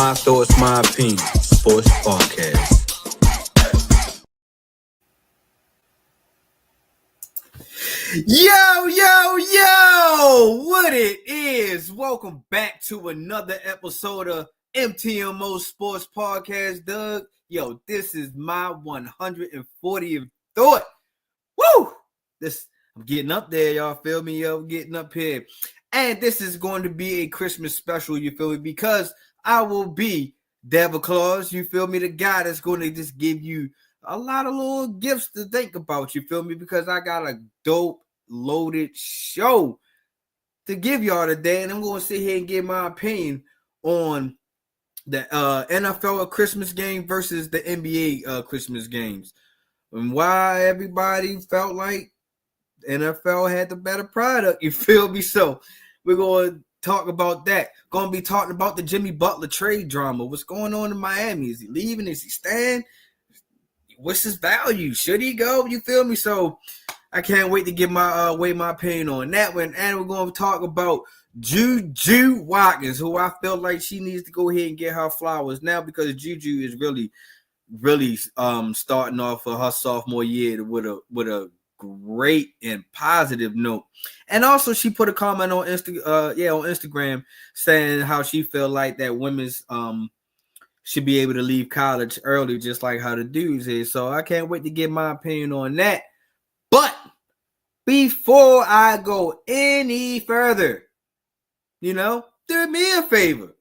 My thoughts, my opinion. Sports Podcast. Yo, what it is. Welcome back to another episode of MTMO Sports Podcast, Doug. Yo, this is my 140th thought. Woo! I'm getting up there, y'all feel me? Yo, getting up here. And this is going to be a Christmas special, you feel me? Because I will be Devil Claus, you feel me? The guy that's going to just give you a lot of little gifts to think about, you feel me? Because I got a dope, loaded show to give y'all today. And I'm going to sit here and give my opinion on the NFL Christmas game versus the NBA Christmas games. And why everybody felt like NFL had the better product, you feel me? So we're going to talk about that. Going to be talking about the Jimmy Butler trade drama. What's going on in Miami? Is he leaving? Is he staying? What's his value? Should he go? You feel me? So I can't wait to give my my opinion on that one. And we're going to talk about JuJu Watkins, who I feel like she needs to go ahead and get her flowers now, because JuJu is really starting off for her sophomore year with a great and positive note. And also she put a comment on Instagram saying how she felt like that women's should be able to leave college early, just like how the dudes is. So I can't wait to get my opinion on that. But before I go any further, do me a favor.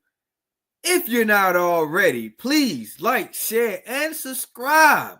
If you're not already, please like, share, and subscribe,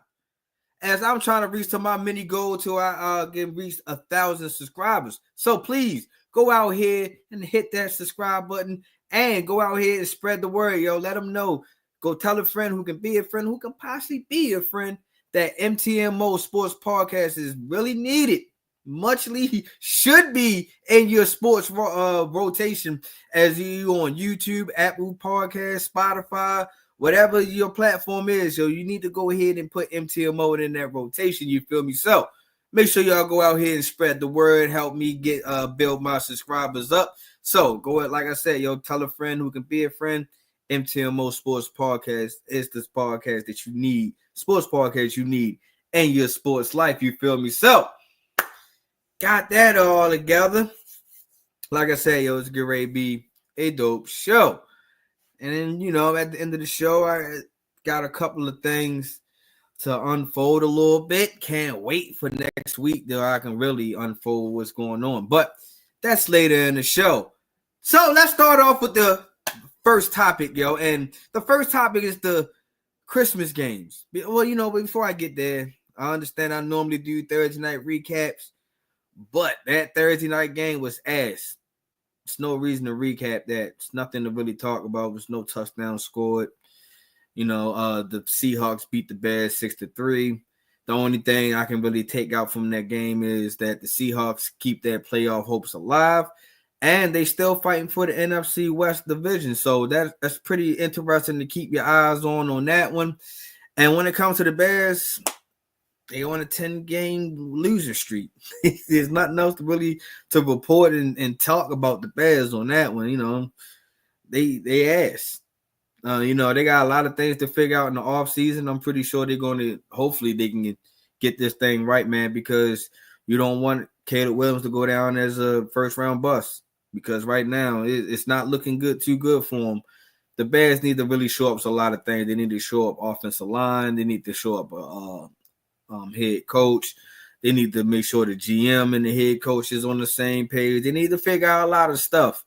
as I'm trying to reach to my mini goal till I get reached 1,000 subscribers. So please go out here and hit that subscribe button and go out here and spread the word, yo. Let them know. Go tell a friend who can be a friend, who can possibly be a friend, that MTMO Sports Podcast is really needed. Muchly should be in your sports rotation, as you on YouTube, Apple Podcasts, Spotify, whatever your platform is. So you need to go ahead and put MTMO in that rotation. You feel me? So make sure y'all go out here and spread the word. Help me get build my subscribers up. So go ahead, like I said, yo, tell a friend who can be a friend. MTMO Sports Podcast is this podcast that you need, sports podcast you need in your sports life. You feel me? So got that all together. Like I said, yo, it's getting ready to be a dope show. And then, at the end of the show, I got a couple of things to unfold a little bit. Can't wait for next week that I can really unfold what's going on. But that's later in the show. So let's start off with the first topic, yo. And the first topic is the Christmas games. Well, before I get there, I understand I normally do Thursday night recaps, but that Thursday night game was ass. There's no reason to recap that. It's nothing to really talk about. There's no touchdown scored. The Seahawks beat the Bears 6-3. The only thing I can really take out from that game is that the Seahawks keep their playoff hopes alive, and they still fighting for the NFC West division. So that's pretty interesting to keep your eyes on that one. And when it comes to the Bears, they on a 10-game losing streak. There's nothing else to report and talk about the Bears on that one. They ass. They got a lot of things to figure out in the offseason. I'm pretty sure hopefully they can get this thing right, man, because you don't want Caleb Williams to go down as a first-round bust, because right now it's not looking too good for them. The Bears need to really show up a lot of things. They need to show up offensive line. They need to show up head coach. They need to make sure the GM and the head coach is on the same page. They need to figure out a lot of stuff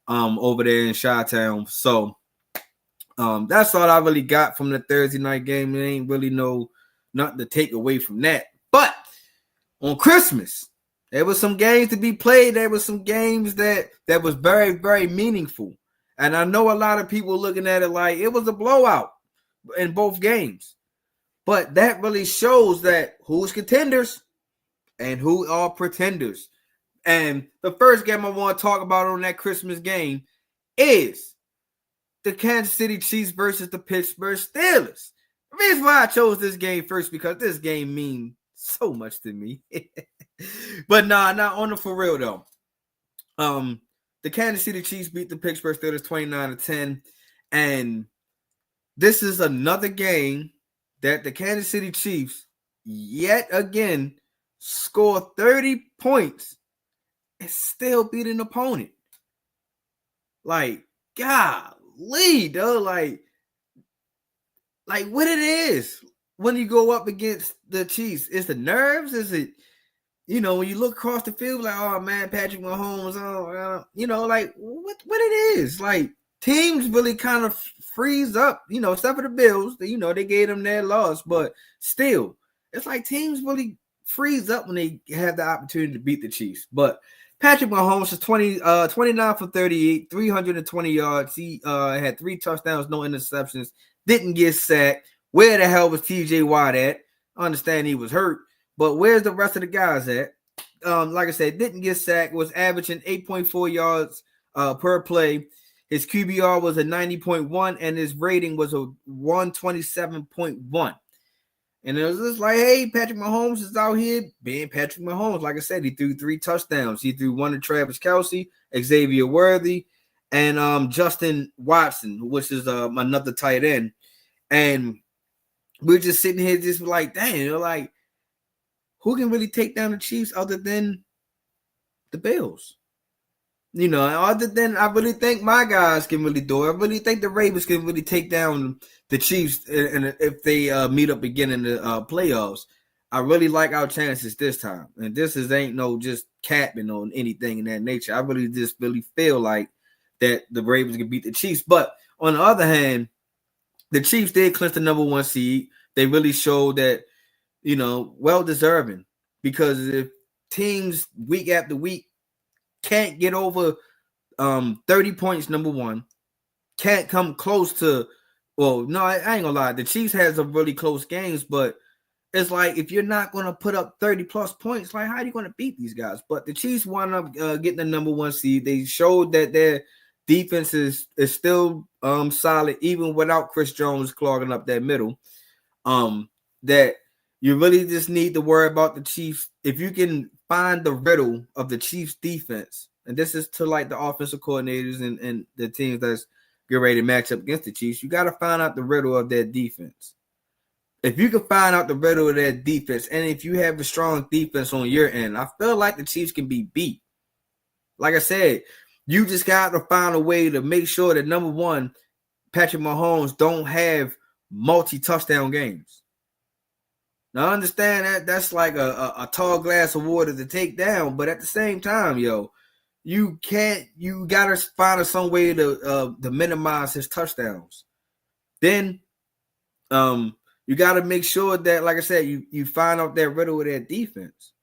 over there in Chi-Town. So that's all I really got from the Thursday night game. There ain't really nothing to take away from that. But on Christmas, there was some games to be played. There was some games that was very, very meaningful. And I know a lot of people looking at it like it was a blowout in both games. But that really shows that who's contenders and who are pretenders. And the first game I want to talk about on that Christmas game is the Kansas City Chiefs versus the Pittsburgh Steelers. The reason why I chose this game first, because this game means so much to me. But not on the for real though. The Kansas City Chiefs beat the Pittsburgh Steelers 29-10, and this is another game that the Kansas City Chiefs yet again score 30 points and still beat an opponent. Like, golly, though, like what it is when you go up against the Chiefs. Is the nerves? Is it, when you look across the field, like, oh man, Patrick Mahomes, like what it is. Like, teams really kind of freeze up, except for the Bills. They gave them their loss, but still, it's like teams really freeze up when they have the opportunity to beat the Chiefs. But Patrick Mahomes is 29 for 38, 320 yards. He had 3 touchdowns, no interceptions, didn't get sacked. Where the hell was TJ Watt at? I understand he was hurt, but where's the rest of the guys at? Like I said, didn't get sacked, was averaging 8.4 yards per play. His QBR was a 90.1, and his rating was a 127.1. And it was just like, hey, Patrick Mahomes is out here being Patrick Mahomes. Like I said, he threw 3 touchdowns. He threw 1 to Travis Kelce, Xavier Worthy, and Justin Watson, which is another tight end. And we're just sitting here just like, dang, like, who can really take down the Chiefs other than the Bills? Other than, I really think my guys can really do it. I really think the Ravens can really take down the Chiefs, and if they meet up again in the playoffs. I really like our chances this time. And this ain't no just capping on anything in that nature. I really feel like that the Ravens can beat the Chiefs. But on the other hand, the Chiefs did clinch the number 1 seed. They really showed that, well deserving, because if teams week after week can't get over 30 points, number 1, can't come close to, well, no, I ain't gonna lie. The Chiefs has some really close games, but it's like, if you're not going to put up 30 plus points, like, how are you going to beat these guys? But the Chiefs wound up getting the number 1 seed. They showed that their defense is still solid, even without Chris Jones clogging up that middle. That you really just need to worry about the Chiefs. If you can find the riddle of the Chiefs defense, and this is to like the offensive coordinators and the teams that's get ready to match up against the Chiefs, you got to find out the riddle of their defense. If you can find out the riddle of their defense, and if you have a strong defense on your end, I feel like the Chiefs can be beat. Like I said, you just got to find a way to make sure that, number 1, Patrick Mahomes don't have multi-touchdown games. Now, I understand that's like a tall glass of water to take down, but at the same time, you got to find some way to minimize his touchdowns. Then you got to make sure that, like I said, you find out that riddle of their defense.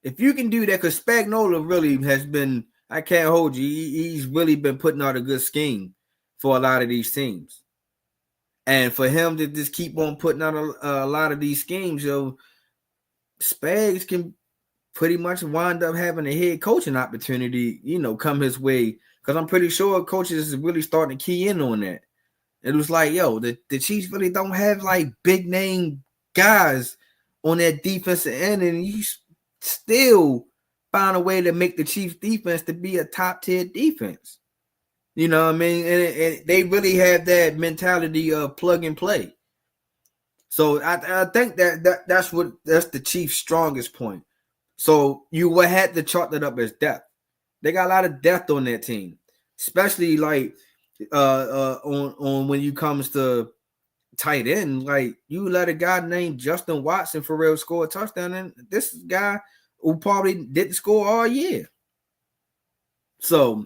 If you can do that, because Spagnuolo really has been, I can't hold you, he's really been putting out a good scheme for a lot of these teams. And for him to just keep on putting out a lot of these schemes, Spags can pretty much wind up having a head coaching opportunity, come his way. Because I'm pretty sure coaches is really starting to key in on that. It was like, the Chiefs really don't have like big name guys on that defensive end, and you still find a way to make the Chiefs defense to be a top tier defense. You know what I mean? And they really have that mentality of plug and play. So I think that's the Chiefs' strongest point. So you would have to chalk that up as depth. They got a lot of depth on that team, especially like on when you comes to tight end. Like, you let a guy named Justin Watson for real score a touchdown, and this guy who probably didn't score all year. So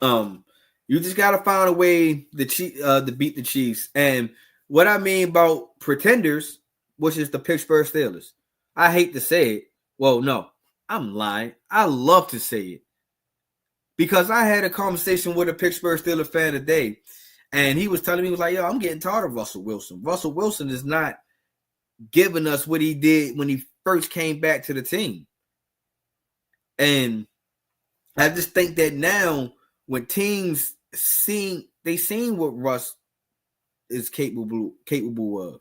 you just got to find a way to beat the Chiefs. And what I mean about pretenders, which is the Pittsburgh Steelers, I hate to say it. Well, no, I'm lying. I love to say it, because I had a conversation with a Pittsburgh Steelers fan today, and he was telling me, he was like, I'm getting tired of Russell Wilson. Russell Wilson is not giving us what he did when he first came back to the team. And I just think that now, when teams seen what Russ is capable of,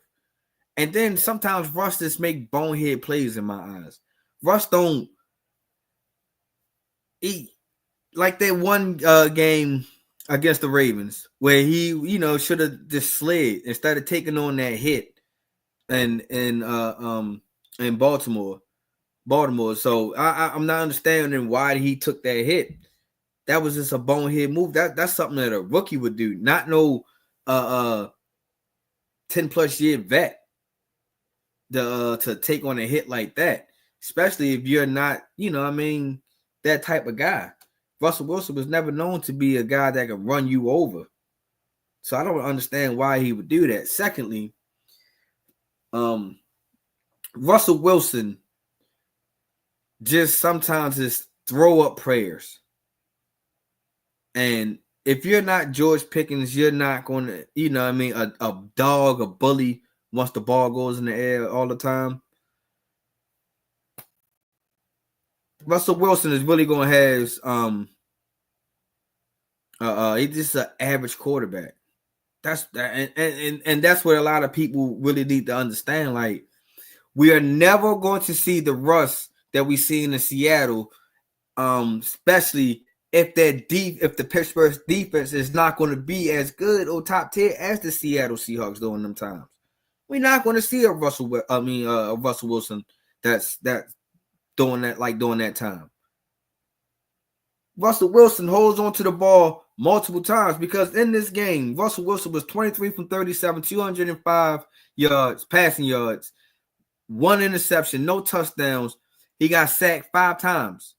and then sometimes Russ just make bonehead plays in my eyes. Russ don't eat like that one game against the Ravens, where he, should have just slid instead of taking on that hit and in Baltimore. So I'm not understanding why he took that hit. That was just a bonehead move. That's something that a rookie would do, not no 10+ year vet to take on a hit like that, especially if you're not, that type of guy. Russell Wilson was never known to be a guy that can run you over. So I don't understand why he would do that. Secondly, Russell Wilson just sometimes is throw up prayers. And if you're not George Pickens, you're not going to, a dog, a bully once the ball goes in the air all the time. Russell Wilson is really going to have he's just an average quarterback. That's that, and that's what a lot of people really need to understand. Like, we are never going to see the Russ that we see in Seattle, especially if the Pittsburgh defense is not going to be as good or top tier as the Seattle Seahawks during them times. We're not going to see a Russell Wilson that's doing that time. Russell Wilson holds on to the ball multiple times because in this game, Russell Wilson was 23 from 37, 205 yards, passing yards, 1 interception, no touchdowns. He got sacked 5 times.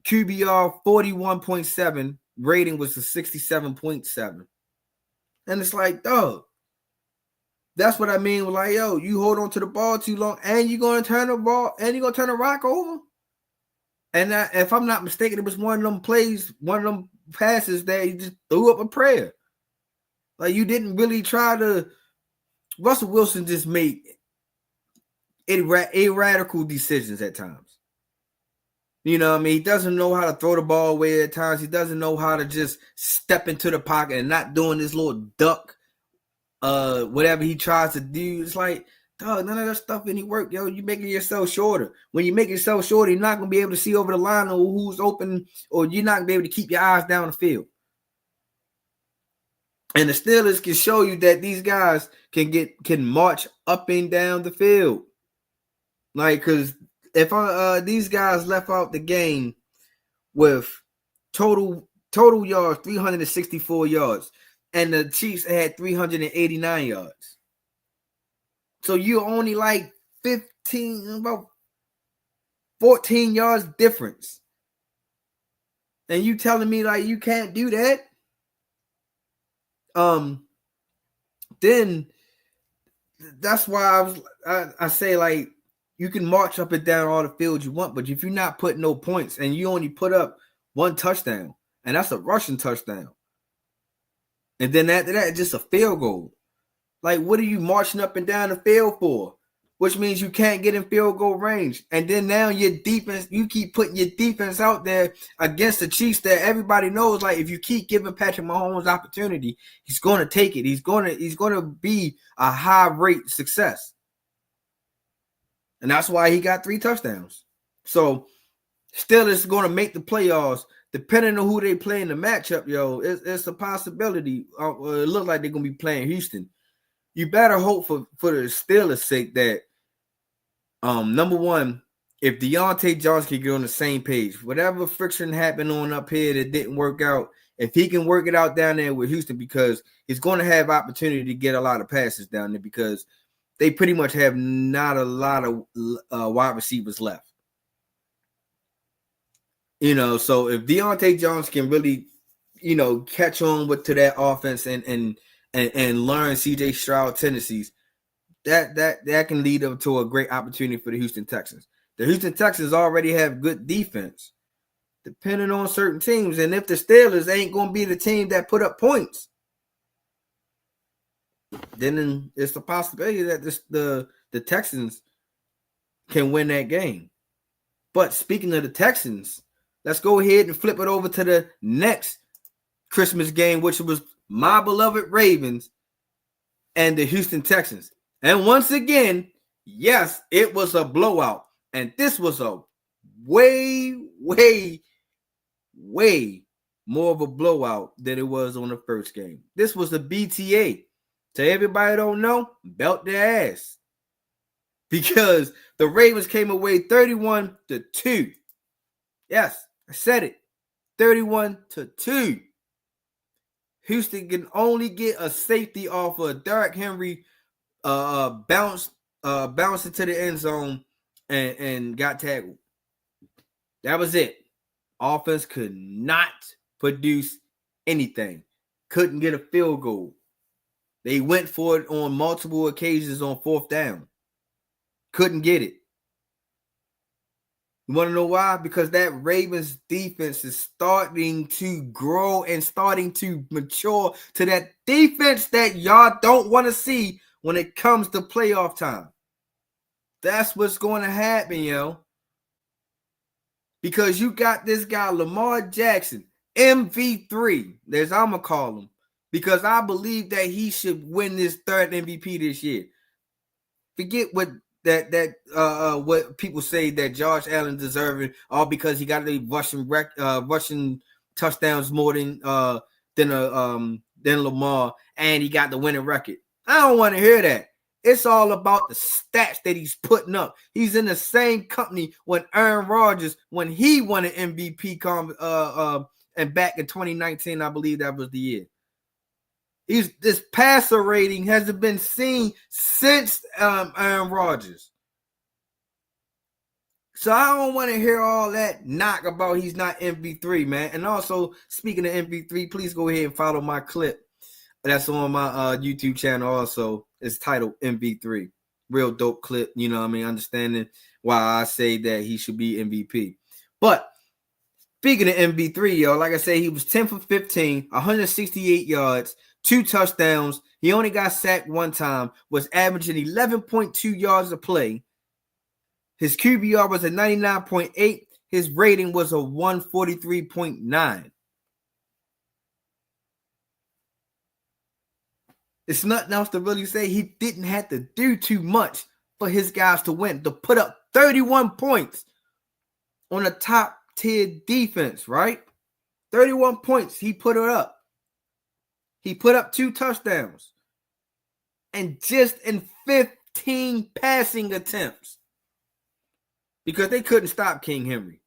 QBR 41.7, rating was a 67.7. And it's like, dog, that's what I mean with like, yo, you hold on to the ball too long and you're going to turn the ball and you're going to turn the rock over. And if I'm not mistaken, it was one of them plays, one of them passes that he just threw up a prayer. Like, you didn't really try to. Russell Wilson just made irradical decisions at times. He doesn't know how to throw the ball away at times. He doesn't know how to just step into the pocket and not doing this little duck, whatever he tries to do. It's like, dog, none of that stuff any work, yo. You're making yourself shorter. When you make yourself shorter, you're not going to be able to see over the line or who's open, or you're not going to be able to keep your eyes down the field. And the Steelers can show you that these guys can march up and down the field. Like, because if these guys left out the game with total yards, 364 yards, and the Chiefs had 389 yards. So you're only like 14 yards difference. And you telling me like you can't do that? Then that's why I say, like, you can march up and down all the fields you want, but if you're not putting no points and you only put up 1 touchdown, and that's a rushing touchdown, and then after that, just a field goal. Like, what are you marching up and down the field for? Which means you can't get in field goal range. And then now your defense, you keep putting your defense out there against the Chiefs that everybody knows, like, if you keep giving Patrick Mahomes opportunity, he's going to take it. He's going to be a high rate success. And that's why he got 3 touchdowns. So still it's going to make the playoffs. Depending on who they play in the matchup, yo, it's a possibility. It looks like they're going to be playing Houston. You better hope for the Steelers' sake that, number one, if Deontay Johnson can get on the same page, whatever friction happened on up here that didn't work out, if he can work it out down there with Houston, because he's going to have opportunity to get a lot of passes down there because they pretty much have not a lot of wide receivers left. So if Deontay Johnson can really, catch on to that offense and learn CJ Stroud tendencies, that can lead up to a great opportunity for the Houston Texans. The Houston Texans already have good defense, depending on certain teams. And if the Steelers ain't going to be the team that put up points, then it's a possibility that the Texans can win that game. But speaking of the Texans, let's go ahead and flip it over to the next Christmas game, which was my beloved Ravens and the Houston Texans. And once again, yes, it was a blowout. And this was a way, way, way more of a blowout than it was on the first game. This was the BTA. So everybody don't know, belt their ass. Because the Ravens came away 31-2. Yes, I said it. 31-2. Houston can only get a safety off of Derrick Henry bounced into the end zone and got tackled. That was it. Offense could not produce anything. Couldn't get a field goal. They went for it on multiple occasions on fourth down. Couldn't get it. You want to know why? Because that Ravens defense is starting to grow and starting to mature to that defense that y'all don't want to see when it comes to playoff time. That's what's going to happen, yo. Because you got this guy, Lamar Jackson, MV3, as I'm going to call him, because I believe that he should win this third MVP this year. Forget what what people say that Josh Allen deserving, all because he got the rushing touchdowns more than Lamar, and he got the winning record. I don't want to hear that. It's all about the stats that he's putting up. He's in the same company when Aaron Rodgers, when he won an MVP and back in 2019, I believe that was the year. This passer rating hasn't been seen since Aaron Rodgers. So I don't want to hear all that knock about he's not MV3, man. And also, speaking of MV3, please go ahead and follow my clip. That's on my YouTube channel also. It's titled MV3. Real dope clip, you know what I mean? Understanding why I say that he should be MVP. But speaking of MV3, yo, like I said, he was 10 for 15, 168 yards, 2 touchdowns. He only got sacked one time, was averaging 11.2 yards a play. His QBR was a 99.8. His rating was a 143.9. It's nothing else to really say. He didn't have to do too much for his guys to win, to put up 31 points on a top-tier defense, right? 31 points, he put it up. He put up 2 touchdowns. And just in 15 passing attempts. Because they couldn't stop King Henry.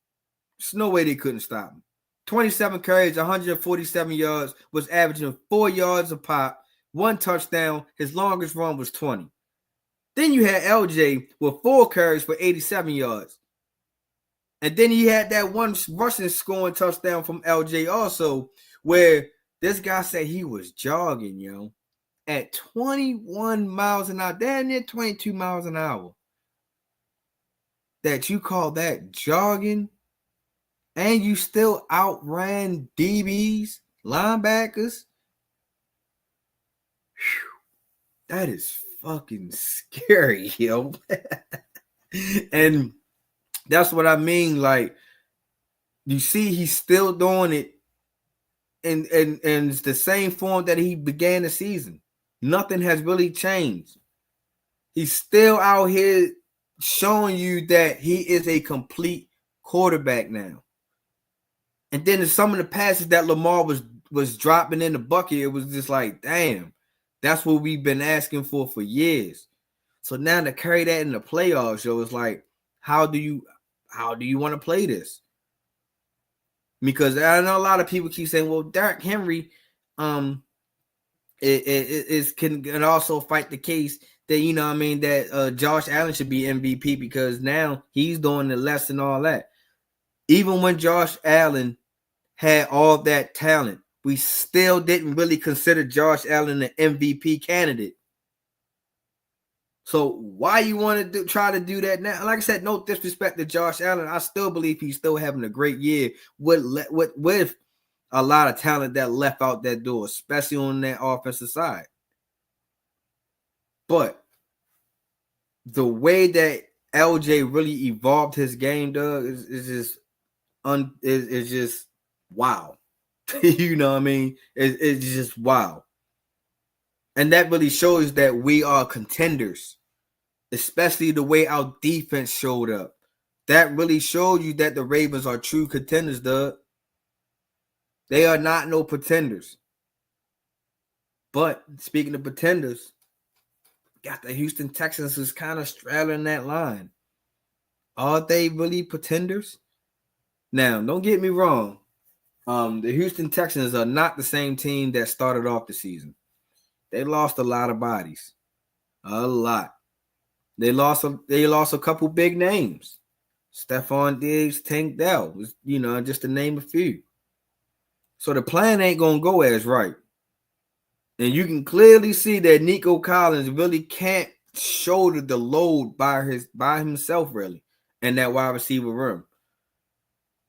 There's no way they couldn't stop him. 27 carries, 147 yards, was averaging 4 yards a pop, 1 touchdown. His longest run was 20. Then you had LJ with 4 carries for 87 yards. And then he had that one rushing scoring touchdown from LJ also, where this guy said he was jogging, yo, at 21 miles an hour, damn near 22 miles an hour. That you call that jogging, and you still outran DBs, linebackers. Whew. That is fucking scary, yo. And that's what I mean. Like, you see, he's still doing it, and it's the same form that he began the season. Nothing has really changed. He's still out here showing you that he is a complete quarterback now. And then some of the passes that Lamar was dropping in the bucket, it was just like, damn, that's what we've been asking for years. So now to carry that in the playoffs, yo, it's like, how do you want to play this? Because I know a lot of people keep saying, well, Derrick Henry can also fight the case that, you know what I mean, that Josh Allen should be MVP because now he's doing the less and all that. Even when Josh Allen had all that talent, we still didn't really consider Josh Allen an MVP candidate. So why you want to try to do that now? Like I said, no disrespect to Josh Allen. I still believe he's still having a great year with a lot of talent that left out that door, especially on that offensive side. But the way that LJ really evolved his game, Doug, is just wow. You know what I mean? It's just wow. And that really shows that we are contenders, especially the way our defense showed up. That really showed you that the Ravens are true contenders, Doug. They are not no pretenders. But speaking of pretenders, got the Houston Texans is kind of straddling that line. Are they really pretenders? Now, don't get me wrong. The Houston Texans are not the same team that started off the season. They lost a lot of bodies. A lot. They lost a couple big names. Stephon Diggs, Tank Dell, just to name a few. So the plan ain't gonna go as right. And you can clearly see that Nico Collins really can't shoulder the load by himself, really, in that wide receiver room.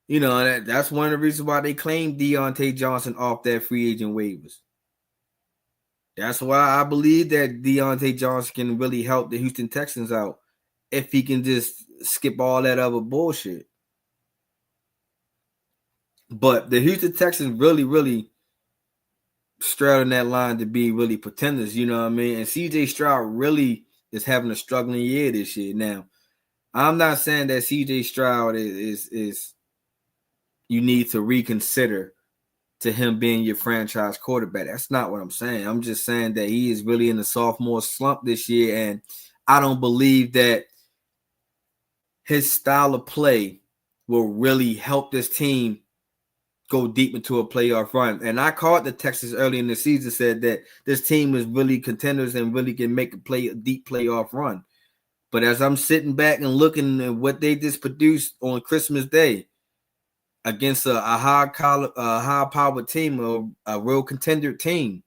That's one of the reasons why they claimed Deontay Johnson off their free agent waivers. That's why I believe that Deontay Johnson can really help the Houston Texans out if he can just skip all that other bullshit. But the Houston Texans really, really straddling that line to be really pretenders, you know what I mean? And CJ Stroud really is having a struggling year this year. Now, I'm not saying that CJ Stroud is you need to reconsider to him being your franchise quarterback. That's not what I'm saying. I'm just saying that he is really in the sophomore slump this year, and I don't believe that his style of play will really help this team go deep into a playoff run. And I called the Texans early in the season, said that this team is really contenders and really can make a deep playoff run. But as I'm sitting back and looking at what they just produced on Christmas Day against a high-powered team, a real contender team,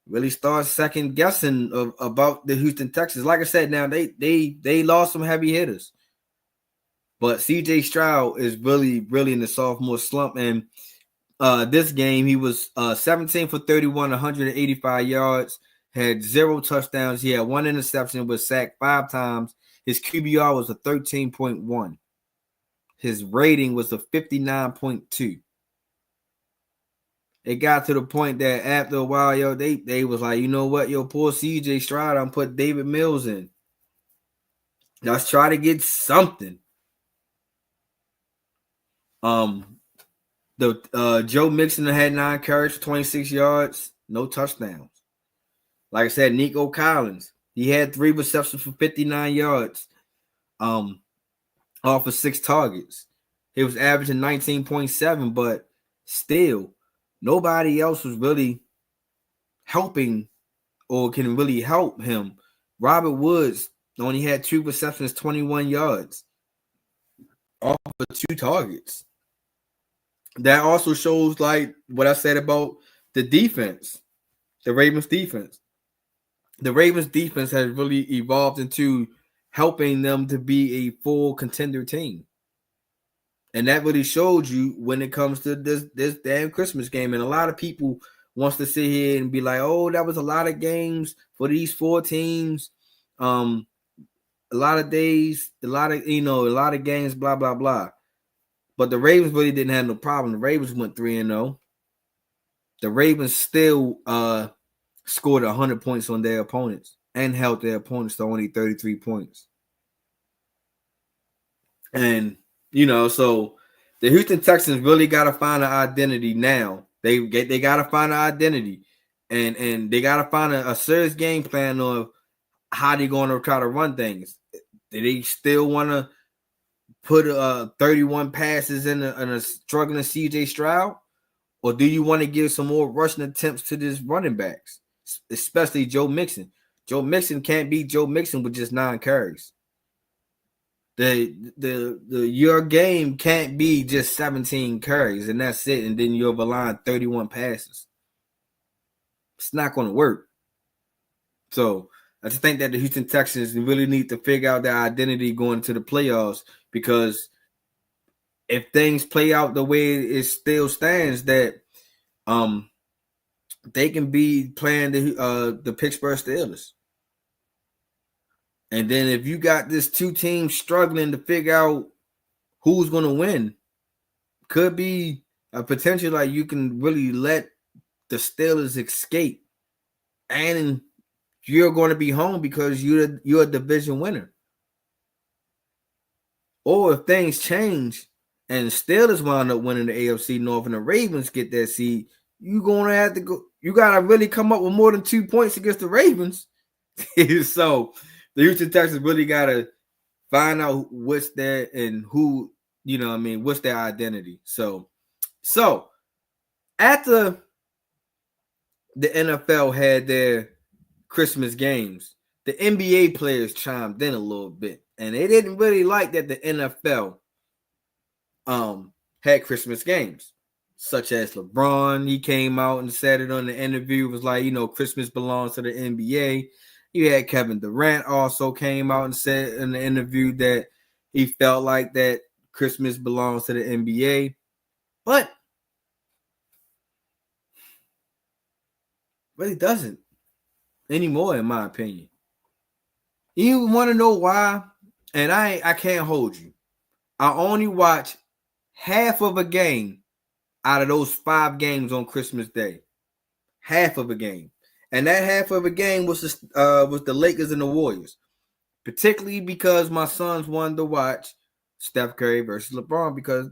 really start second guessing about the Houston Texans. Like I said, now they lost some heavy hitters. But CJ Stroud is really, really in the sophomore slump. And this game, he was 17 for 31, 185 yards, had 0 touchdowns. He had 1 interception, was sacked 5 times. His QBR was a 13.1. His rating was a 59.2. It got to the point that after a while, they was like, you know what, poor CJ Stroud, I'm put David Mills in. Let's try to get something. Joe Mixon had 9 carries, 26 yards, no touchdowns. Like I said, Nico Collins, he had 3 receptions for 59 yards, off of 6 targets. He was averaging 19.7, but still, nobody else was really helping or can really help him. Robert Woods only had 2 receptions, 21 yards, off of 2 targets. That also shows like what I said about the defense, the Ravens defense. The Ravens defense has really evolved into helping them to be a full contender team. And that really showed you when it comes to this damn Christmas game. And a lot of people wants to sit here and be like, oh, that was a lot of games for these 4 teams. A lot of days, a lot of games, blah, blah, blah. But the Ravens really didn't have no problem. The Ravens went 3-0. The Ravens still scored 100 points on their opponents and held their opponents to only 33 points. And, so the Houston Texans really got to find an identity now. They got to find an identity. And they got to find a serious game plan of how they're going to try to run things. Do they still want to put 31 passes in a struggling CJ Stroud? Or do you want to give some more rushing attempts to these running backs, especially Joe Mixon? Joe Mixon can't beat Joe Mixon with just 9 carries. Your game can't be just 17 carries and that's it, and then you're relying 31 passes. It's not going to work. So I just think that the Houston Texans really need to figure out their identity going to the playoffs, because if things play out the way it still stands, that they can be playing the Pittsburgh Steelers. And then if you got this 2 teams struggling to figure out who's going to win, could be a potential like you can really let the Steelers escape, and you're going to be home because you're a division winner. Or if things change and the Steelers wound up winning the AFC North and the Ravens get that seed, you're going to have to go. You got to really come up with more than 2 points against the Ravens. So the Houston Texans really got to find out what's there and who, what's their identity. So after the NFL had their Christmas games, the NBA players chimed in a little bit, and they didn't really like that the NFL had Christmas games, such as LeBron. He came out and said it on the interview, was like, Christmas belongs to the NBA. You had Kevin Durant also came out and said in the interview that he felt like that Christmas belongs to the NBA, but it doesn't anymore, in my opinion. You want to know why? And I can't hold you. I only watch half of a game out of those 5 games on Christmas Day. Half of a game. And that half of a game was the Lakers and the Warriors. Particularly because my sons wanted to watch Steph Curry versus LeBron because,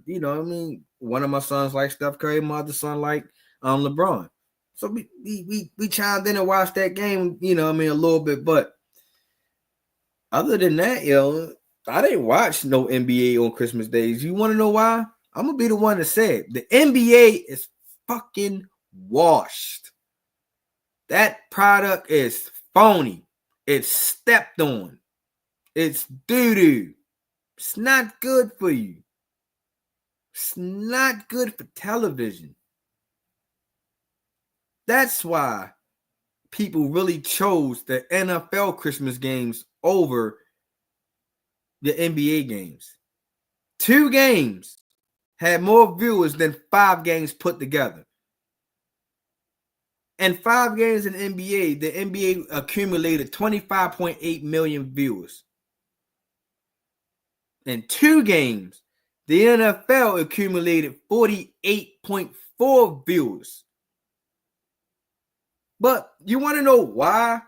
one of my sons likes Steph Curry, my other son liked LeBron. So we chimed in and watched that game, a little bit. But other than that, I didn't watch no NBA on Christmas days. You want to know why? I'm going to be the one to say it. The NBA is fucking washed. That product is phony. It's stepped on. It's doo-doo. It's not good for you. It's not good for television. That's why people really chose the NFL Christmas games over the NBA games. 2 games had more viewers than 5 games put together. And 5 games in NBA, the NBA accumulated 25.8 million viewers. In 2 games, the NFL accumulated 48.4 viewers. But you want to know why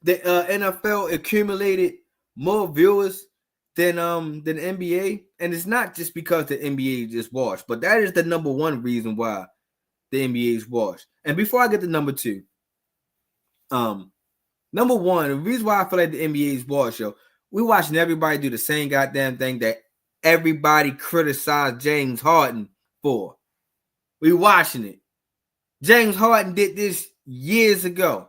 the NFL accumulated more viewers than the NBA? And it's not just because the NBA just washed, but that is the number one reason why the NBA is washed. And before I get to number 2, number 1, the reason why I feel like the NBA is washed, we watching everybody do the same goddamn thing that everybody criticized James Harden for. We watching it. James Harden did this years ago.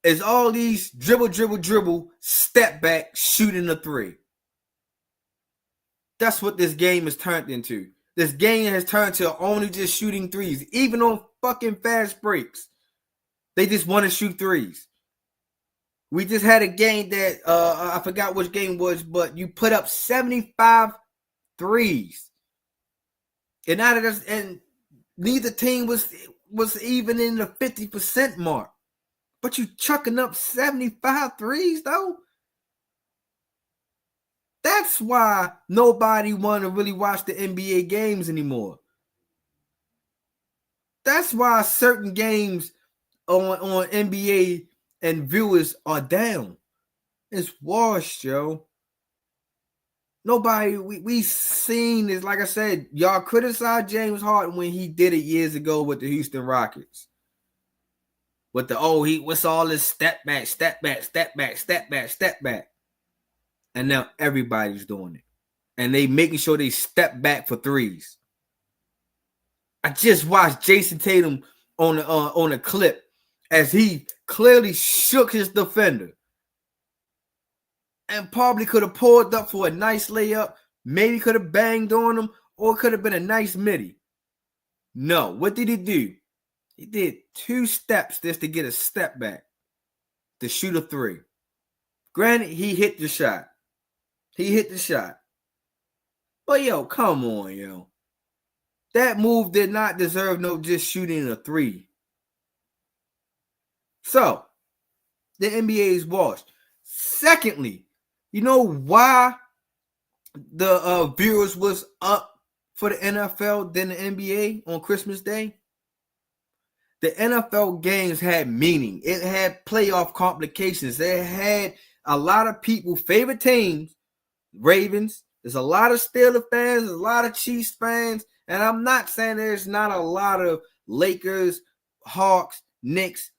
It's all these dribble, step back, shooting a 3. That's what this game has turned into. This game has turned to only just shooting 3s, even on fucking fast breaks. They just want to shoot 3s. We just had a game that I forgot which game was, but you put up 75 3s. And out of this, and neither team was even in the 50% mark. But you chucking up 75 3s, though? That's why nobody want to really watch the NBA games anymore. That's why certain games on NBA and viewers are down. It's washed, yo. Nobody, we seen this. Like I said, y'all criticized James Harden when he did it years ago with the Houston Rockets. With what's all this step back. And now everybody's doing it. And they making sure they step back for 3s. I just watched Jason Tatum on a clip as he clearly shook his defender. And probably could have pulled up for a nice layup. Maybe could have banged on him. Or it could have been a nice midi. No. What did he do? He did 2 steps just to get a step back. To shoot a 3. Granted, he hit the shot. But, come on, That move did not deserve no just shooting a 3. So, the NBA is washed. Secondly, you know why the viewers was up for the NFL than the NBA on Christmas Day? The NFL games had meaning. It had playoff complications. It had a lot of people, favorite teams, Ravens, There's a lot of Steelers fans, there's a lot of Chiefs fans, and I'm not saying there's not a lot of Lakers, Hawks, Knicks,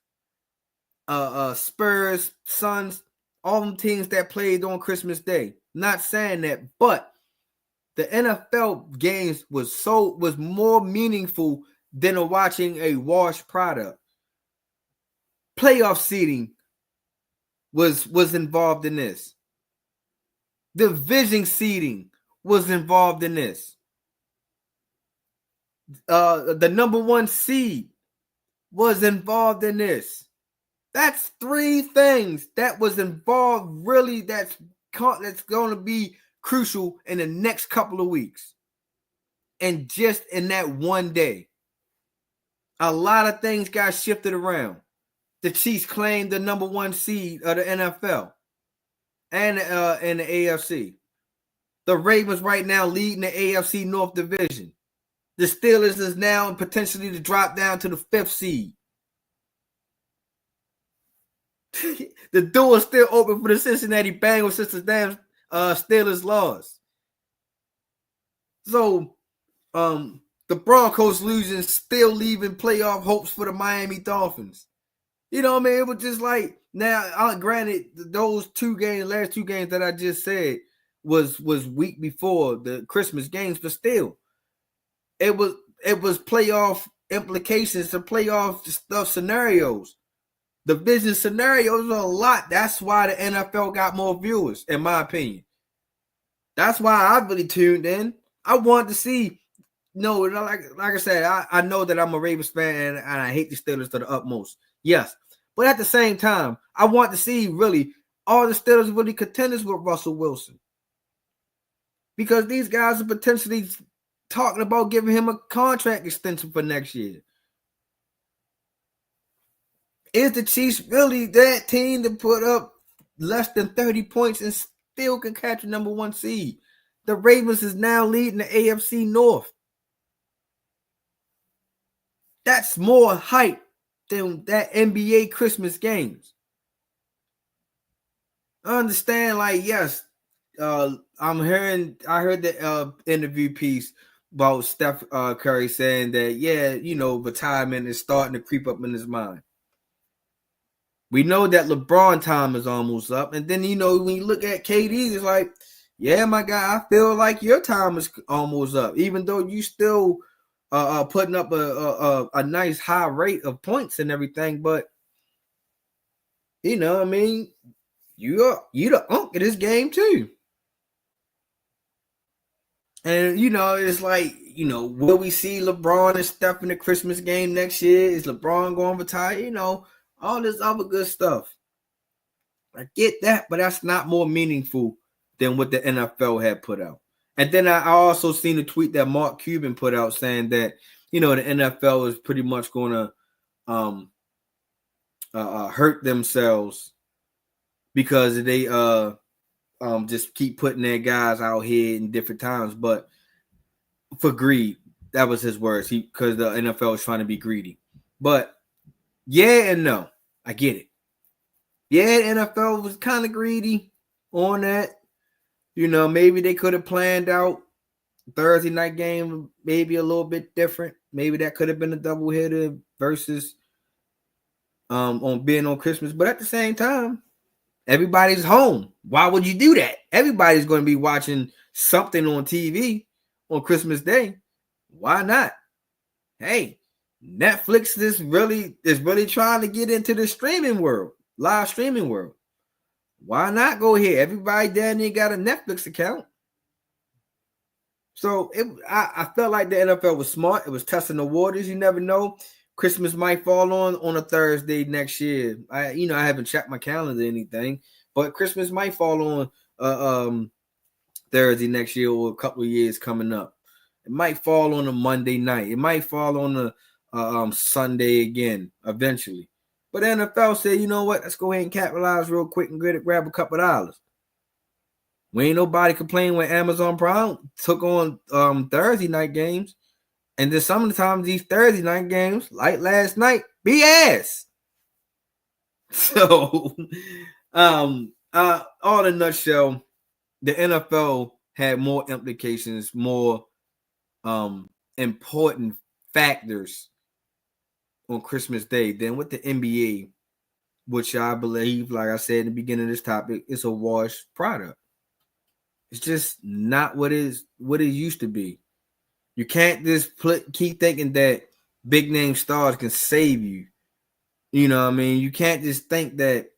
Spurs, Suns, all them teams that played on Christmas Day. Not saying that, but the NFL games was more meaningful than watching a washed product. Playoff seeding was involved in this. Division seeding was involved in this. The number one seed was involved in this. That's three things that was involved. Really, that's going to be crucial in the next couple of weeks, and just in that one day, a lot of things got shifted around. The Chiefs claimed the number one seed of the NFL and in the AFC. The Ravens right now leading the AFC North Division. The Steelers is now potentially to drop down to the 5th seed. The door is still open for the Cincinnati Bengals since the damn Steelers lost. So, the Broncos losing, still leaving playoff hopes for the Miami Dolphins. You know what I mean? It was just like, now, granted, those last two games that I just said was week before the Christmas games, but still, it was playoff implications to playoff stuff scenarios. Division scenarios are a lot. That's why the NFL got more viewers, in my opinion. That's why I really tuned in. I wanted to see, like I said, I know that I'm a Ravens fan and I hate the Steelers to the utmost. Yes. But at the same time, I want to see really all the Steelers really contenders with Russell Wilson. Because these guys are potentially talking about giving him a contract extension for next year. Is the Chiefs really that team to put up less than 30 points and still can catch a number one seed? The Ravens is now leading the AFC North. That's more hype than that NBA Christmas games. I understand, like, yes, I heard the interview piece about Steph Curry saying that, yeah, retirement is starting to creep up in his mind. We know that LeBron time is almost up. And then, when you look at KD, it's like, yeah, my guy, I feel like your time is almost up, even though you still putting up a nice high rate of points and everything. But, you the unk of this game too. And, it's like, will we see LeBron and Steph in the Christmas game next year? Is LeBron going to retire? All this other good stuff. I get that, but that's not more meaningful than what the NFL had put out. And then I also seen a tweet that Mark Cuban put out saying that, the NFL is pretty much going to hurt themselves because they just keep putting their guys out here in different times. But for greed, that was his words. Because the NFL is trying to be greedy. But yeah and no, I get it. Yeah, the NFL was kind of greedy on that. Maybe they could have planned out Thursday night game maybe a little bit different. Maybe that could have been a doubleheader versus on being on Christmas. But at the same time, everybody's home. Why would you do that? Everybody's going to be watching something on TV on Christmas Day. Why not? Hey, Netflix is really trying to get into the streaming world, live streaming world. Why not go here? Everybody down there got a Netflix account. So I felt like the NFL was smart. It was testing the waters. You never know. Christmas might fall on a Thursday next year. I haven't checked my calendar or anything, but Christmas might fall on Thursday next year or a couple of years coming up. It might fall on a Monday night. It might fall on a Sunday again eventually. But the NFL said, you know what? Let's go ahead and capitalize real quick and grab a couple of dollars. We ain't nobody complaining when Amazon Prime took on Thursday night games. And then some of the times these Thursday night games, like last night, BS. So, all in a nutshell, the NFL had more implications, more important factors on Christmas Day than with the NBA, which I believe, like I said in the beginning of this topic, is a washed product. It's just not what it used to be. You can't just keep thinking that big name stars can save you. You know what I mean? You can't just think that,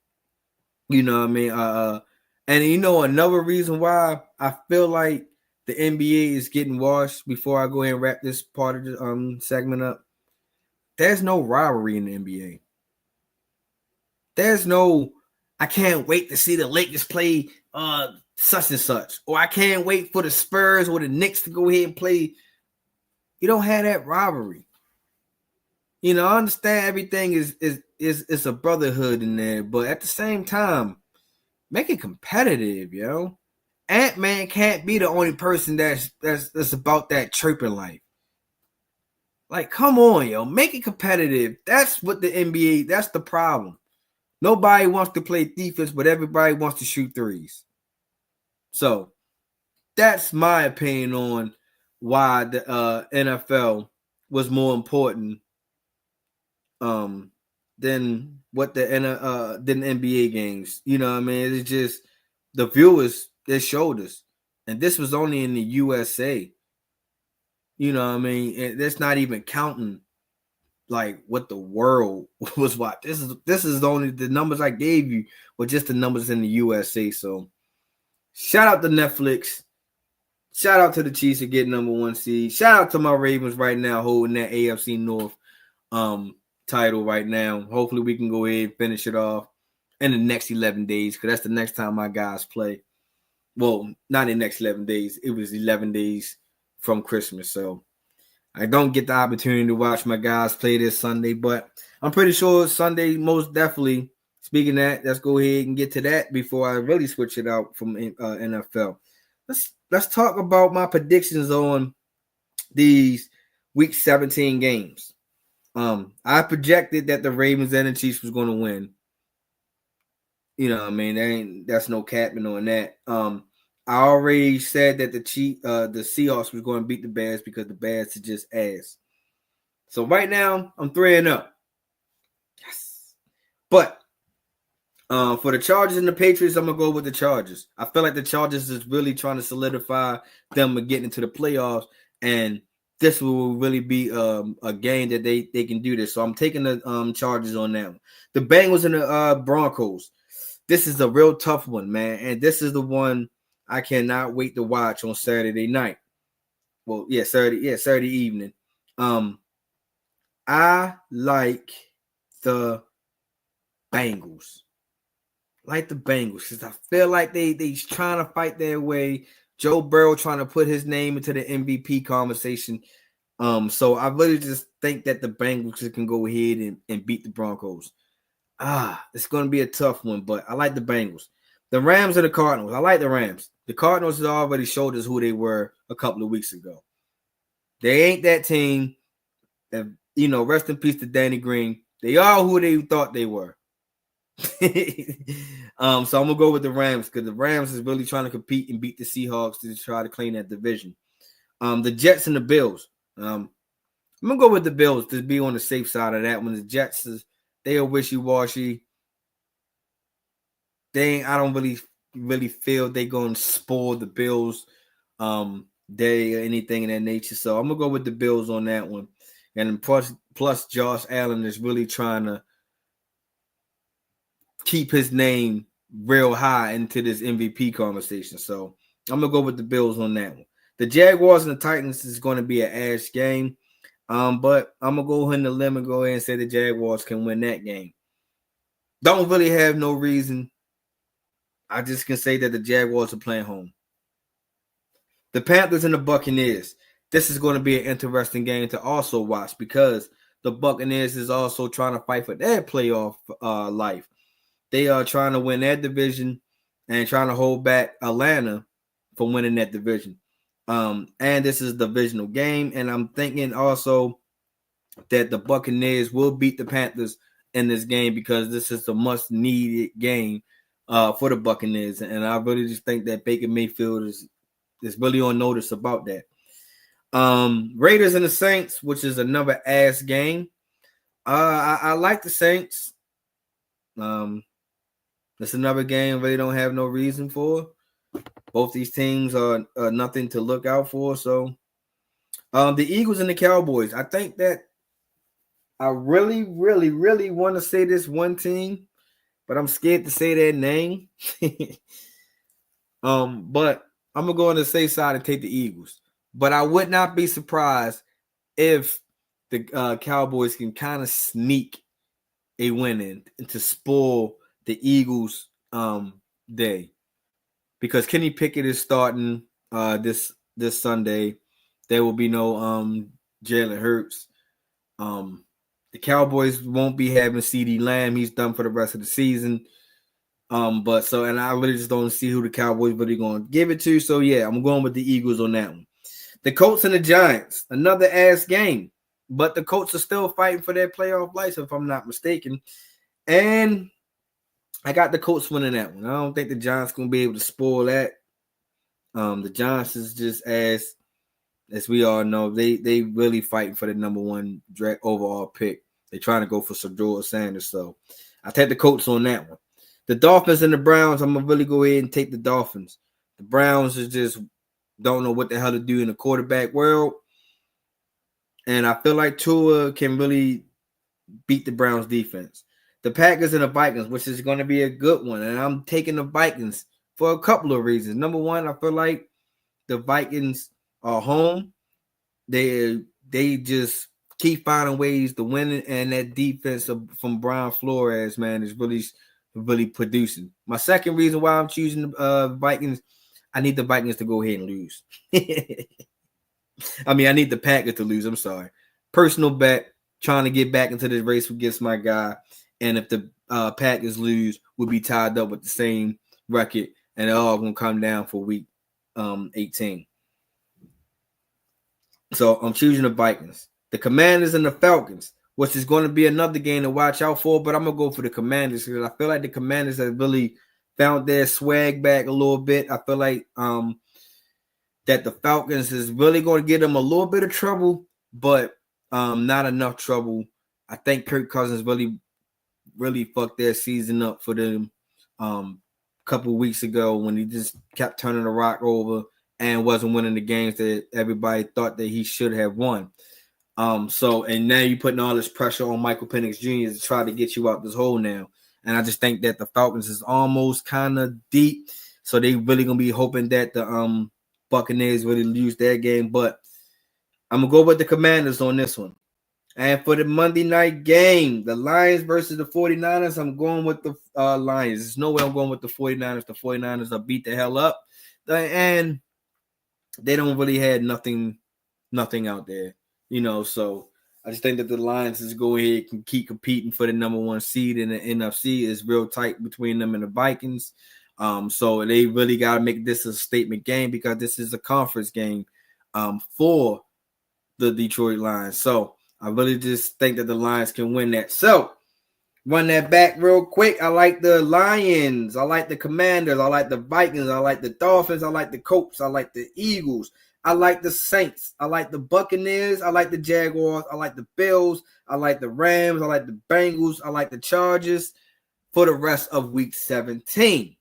you know what I mean? And you know another reason why I feel like the NBA is getting washed, before I go ahead and wrap this part of the segment up, there's no rivalry in the NBA. There's no, I can't wait to see the Lakers play such and such, or I can't wait for the Spurs or the Knicks to go ahead and play. You don't have that rivalry. You know, I understand everything is a brotherhood in there, but at the same time, make it competitive, yo. Ant-Man can't be the only person that's about that chirping life. Like, come on, yo, make it competitive. That's what the NBA, that's the problem. Nobody wants to play defense, but everybody wants to shoot threes. So that's my opinion on why the NFL was more important than what the NBA games. You know what I mean? It's just the viewers, they showed us. And this was only in the USA. You know what I mean? And that's not even counting like what the world was watching. This is only the numbers I gave you were just the numbers in the USA. So shout out to Netflix. Shout out to the Chiefs for getting number 1 seed. Shout out to my Ravens right now holding that AFC North title right now. Hopefully we can go ahead and finish it off in the next 11 days, because that's the next time my guys play. Well, not in the next 11 days. It was 11 days from Christmas. So I don't get the opportunity to watch my guys play this Sunday, but I'm pretty sure Sunday, most definitely. Speaking of that, let's go ahead and get to that before I really switch it out from NFL. Let's talk about my predictions on these Week 17 games. I projected that the Ravens and the Chiefs was going to win. You know what I mean? That's no capping on that. I already said that the Seahawks was going to beat the Bears because the Bears are just ass. So right now, I'm 3-0. Yes. But for the Chargers and the Patriots, I'm going to go with the Chargers. I feel like the Chargers is really trying to solidify them and getting into the playoffs, and this will really be a game that they can do this. So I'm taking the Chargers on that one. The Bengals and the Broncos. This is a real tough one, man. And this is the one I cannot wait to watch on Saturday night. Well, Saturday evening. I like the Bengals. Like the Bengals, because I feel like they trying to fight their way. Joe Burrow trying to put his name into the MVP conversation. So I really just think that the Bengals can go ahead and beat the Broncos. It's going to be a tough one, but I like the Bengals. The Rams and the Cardinals. I like the Rams. The Cardinals has already showed us who they were a couple of weeks ago. They ain't that team. And, rest in peace to Danny Green. They are who they thought they were. So I'm going to go with the Rams, because the Rams is really trying to compete and beat the Seahawks to try to claim that division. The Jets and the Bills. I'm going to go with the Bills to be on the safe side of that one. The Jets, they are wishy-washy. I don't really feel they're going to spoil the Bills day or anything in that nature. So I'm going to go with the Bills on that one. And plus Josh Allen is really trying to keep his name real high into this MVP conversation. So I'm going to go with the Bills on that one. The Jaguars and the Titans is going to be an ass game. But I'm going to go ahead and limb and go ahead and say the Jaguars can win that game. Don't really have no reason. I just can say that the Jaguars are playing home. The Panthers and the Buccaneers. This is going to be an interesting game to also watch, because the Buccaneers is also trying to fight for their playoff life. They are trying to win that division and trying to hold back Atlanta from winning that division. And this is a divisional game. And I'm thinking also that the Buccaneers will beat the Panthers in this game, because this is a much-needed game for the Buccaneers. And I really just think that Baker Mayfield is is really on notice about that. Raiders and the Saints, which is another ass game. I like the Saints. It's another game really don't have no reason for. Both these teams are nothing to look out for. So, the Eagles and the Cowboys. I think that I really, really, really want to say this one team, but I'm scared to say their name. But I'm gonna go on the safe side and take the Eagles. But I would not be surprised if the Cowboys can kind of sneak a win in and to spoil the Eagles' day, because Kenny Pickett is starting this Sunday. There will be no Jalen Hurts. The Cowboys won't be having CeeDee Lamb. He's done for the rest of the season. And I really just don't see who the Cowboys really going to give it to. So yeah, I'm going with the Eagles on that one. The Colts and the Giants, another ass game, but the Colts are still fighting for their playoff life, if I'm not mistaken. And I got the Colts winning that one. I don't think the Giants going to be able to spoil that. The Giants is just as we all know, they really fighting for the number one overall pick. They're trying to go for Shedeur Sanders. So I take the Colts on that one. The Dolphins and the Browns, I'm going to really go ahead and take the Dolphins. The Browns is just don't know what the hell to do in the quarterback world. And I feel like Tua can really beat the Browns defense. The Packers and the Vikings, which is going to be a good one. And I'm taking the Vikings for a couple of reasons. Number one, I feel like the Vikings are home. They just keep finding ways to win, and that defense from Brian Flores, man, is really producing. My second reason why I'm choosing the Vikings, I need the Vikings to go ahead and lose. I need the Packers to lose. I'm sorry. Personal bet, trying to get back into this race against my guy. And if the Packers lose, we'll be tied up with the same record, and they're all going to come down for week 18. So I'm choosing the Vikings. The Commanders and the Falcons, which is going to be another game to watch out for, but I'm going to go for the Commanders because I feel like the Commanders have really found their swag back a little bit. I feel like that the Falcons is really going to give them a little bit of trouble, but not enough trouble. I think Kirk Cousins really fucked their season up for them a couple of weeks ago when he just kept turning the rock over and wasn't winning the games that everybody thought that he should have won. And now you're putting all this pressure on Michael Penix Jr. to try to get you out this hole now. And I just think that the Falcons is almost kind of deep. So they really going to be hoping that the Buccaneers really lose their game. But I'm going to go with the Commanders on this one. And for the Monday night game, the Lions versus the 49ers, I'm going with the Lions. There's no way I'm going with the 49ers. The 49ers are beat the hell up. And they don't really have nothing out there, So I just think that the Lions is go ahead and keep competing for the number one seed in the NFC. Is real tight between them and the Vikings. So they really got to make this a statement game because this is a conference game for the Detroit Lions. So I really just think that the Lions can win that. So run that back real quick. I like the Lions. I like the Commanders. I like the Vikings. I like the Dolphins. I like the Colts. I like the Eagles. I like the Saints. I like the Buccaneers. I like the Jaguars. I like the Bills. I like the Rams. I like the Bengals. I like the Chargers for the rest of week 17.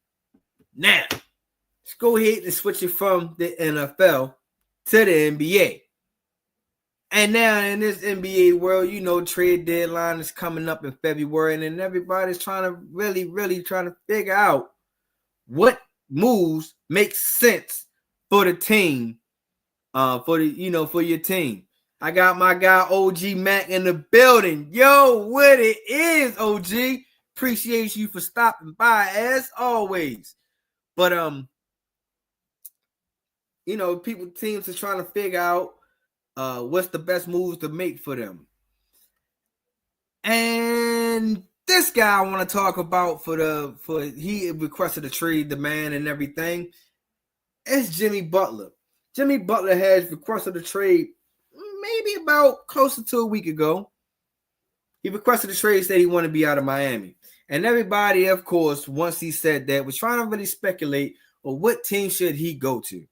Now, let's go ahead and switch it from the NFL to the NBA. And now in this NBA world, trade deadline is coming up in February, and then everybody's trying to really trying to figure out what moves make sense for the team, for your team. I got my guy OG Mac in the building. Yo, what it is, OG? Appreciate you for stopping by as always. But teams are trying to figure out what's the best moves to make for them. And this guy I want to talk about he requested a trade demand and everything. It's Jimmy Butler. Jimmy Butler has requested a trade maybe about closer to a week ago. He requested a trade, said he wanted to be out of Miami. And everybody, of course, once he said that, was trying to really speculate on what team should he go to.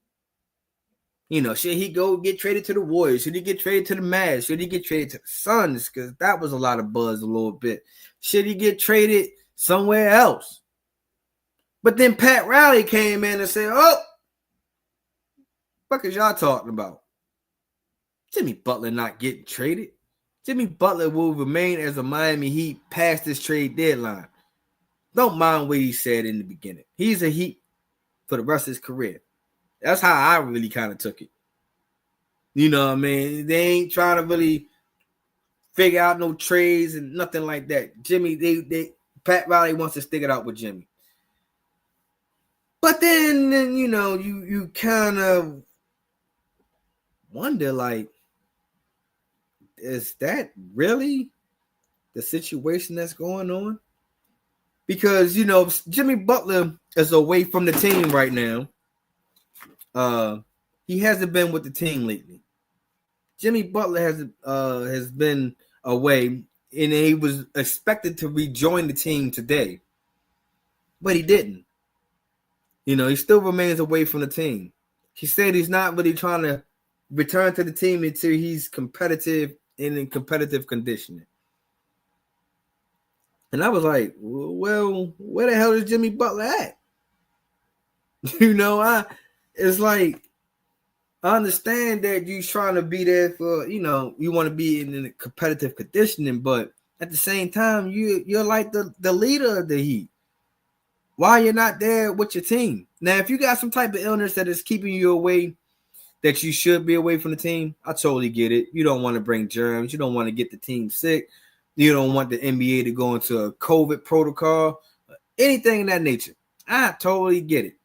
Should he go get traded to the Warriors? Should he get traded to the Mavs? Should he get traded to the Suns? Because that was a lot of buzz a little bit. Should he get traded somewhere else? But then Pat Riley came in and said, "Oh, what is y'all talking about? Jimmy Butler not getting traded. Jimmy Butler will remain as a Miami Heat past this trade deadline. Don't mind what he said in the beginning. He's a Heat for the rest of his career." That's how I really kind of took it. You know what I mean? They ain't trying to really figure out no trades and nothing like that. Pat Riley wants to stick it out with Jimmy. But then you kind of wonder, like, is that really the situation that's going on? Because, Jimmy Butler is away from the team right now. He hasn't been with the team lately. Jimmy Butler has been away, and he was expected to rejoin the team today, but he didn't. He still remains away from the team. He said he's not really trying to return to the team until he's competitive and in competitive conditioning. And I was like, well, where the hell is Jimmy Butler at? It's like, I understand that you're trying to be there for, you want to be in a competitive conditioning, but at the same time, you're like the leader of the Heat. Why you're not there with your team? Now, if you got some type of illness that is keeping you away, that you should be away from the team, I totally get it. You don't want to bring germs. You don't want to get the team sick. You don't want the NBA to go into a COVID protocol, anything in that nature. I totally get it.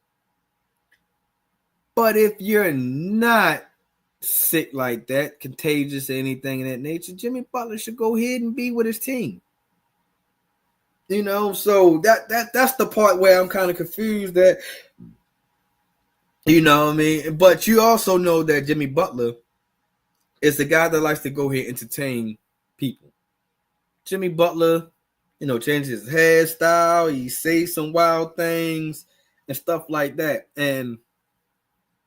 But if you're not sick like that, contagious or anything of that nature, Jimmy Butler should go ahead and be with his team. So that's the part where I'm kind of confused that, But you also know that Jimmy Butler is the guy that likes to go ahead and entertain people. Jimmy Butler, changes his hairstyle. He says some wild things and stuff like that. And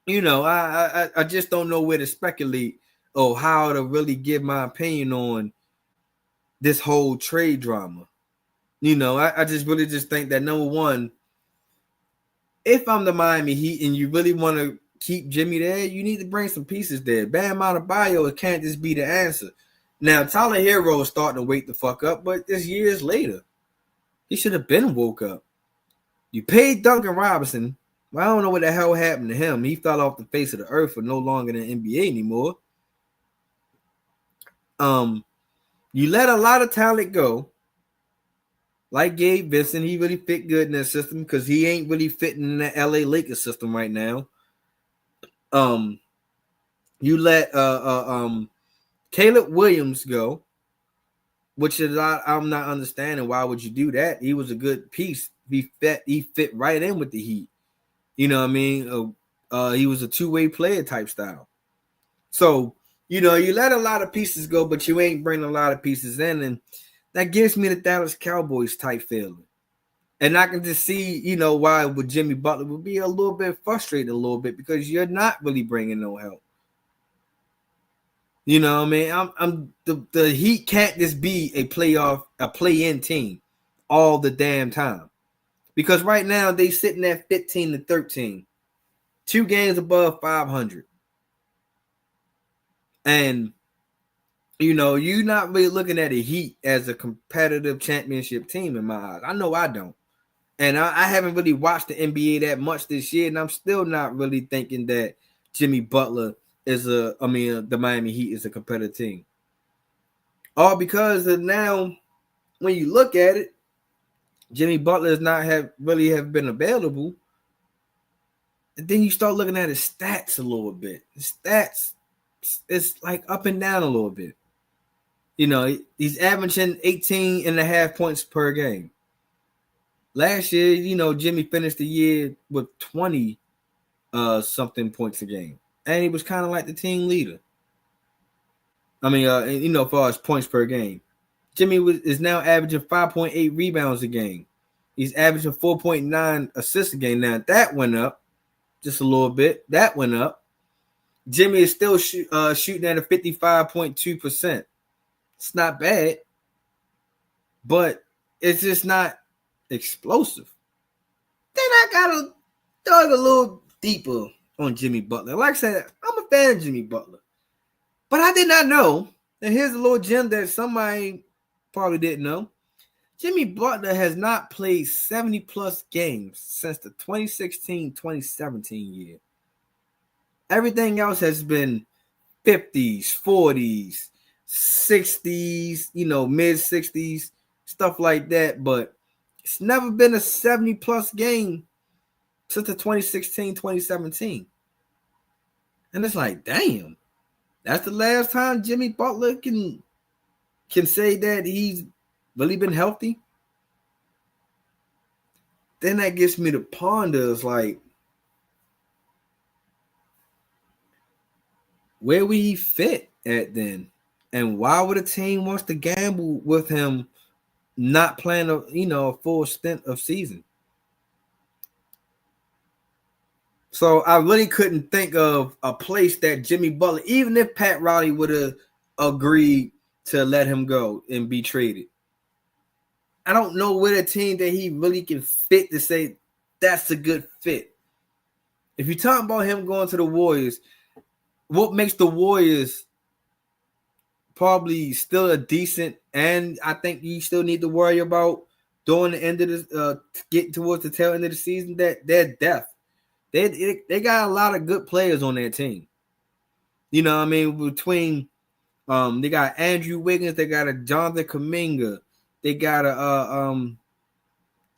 I just don't know where to speculate or how to really give my opinion on this whole trade drama. I just really think that, number one, if I'm the Miami Heat and you really want to keep Jimmy there, you need to bring some pieces there. Bam Adebayo, it can't just be the answer. Now, Tyler Hero is starting to wake the fuck up, but this years later. He should have been woke up. You paid Duncan Robinson. Well, I don't know what the hell happened to him. He fell off the face of the earth for no longer in the NBA anymore. You let a lot of talent go. Like Gabe Vincent, he really fit good in that system because he ain't really fitting in the LA Lakers system right now. You let Caleb Williams go, which is I'm not understanding. Why would you do that? He was a good piece. He fit right in with the Heat. You know what I mean? He was a two-way player type style. So, you let a lot of pieces go, but you ain't bringing a lot of pieces in. And that gives me the Dallas Cowboys type feeling. And I can just see, why with Jimmy Butler would be a little bit frustrated a little bit because you're not really bringing no help. You know what I mean? I'm the Heat can't just be a play-in team all the damn time. Because right now they sitting at 15-13, 2 games above 500. And you're not really looking at the Heat as a competitive championship team in my eyes. I know I don't. And I haven't really watched the NBA that much this year, and I'm still not really thinking that Jimmy Butler the Miami Heat is a competitive team. All because of now, when you look at it, Jimmy Butler has not have been available. And then you start looking at his stats a little bit. His stats, it's like up and down a little bit. He's averaging 18.5 points per game. Last year, Jimmy finished the year with 20 something points a game. And he was kind of like the team leader. As far as points per game. Jimmy is now averaging 5.8 rebounds a game. He's averaging 4.9 assists a game. Now, that went up just a little bit. That went up. Jimmy is still shooting at a 55.2%. It's not bad, but it's just not explosive. Then I gotta dug a little deeper on Jimmy Butler. Like I said, I'm a fan of Jimmy Butler, but I did not know. And here's a little gem that somebody probably didn't know. Jimmy Butler has not played 70 plus games since the 2016-2017 year. Everything else has been 50s, 40s, 60s, mid 60s, stuff like that. But it's never been a 70 plus game since the 2016-2017. And it's like, damn, that's the last time Jimmy Butler can say that he's really been healthy. Then that gets me to ponder, is like, where would he fit at then? And why would a team wants to gamble with him not playing a full stint of season? So I really couldn't think of a place that Jimmy Butler, even if Pat Riley would have agreed to let him go and be traded, I don't know where the team that he really can fit to say that's a good fit. If you're talking about him going to the Warriors, what makes the Warriors probably still a decent, and I think you still need to worry about during the end of this, getting towards the tail end of the season, that their depth. They got a lot of good players on their team. You know what I mean? Between they got Andrew Wiggins, they got a Jonathan Kuminga, they got a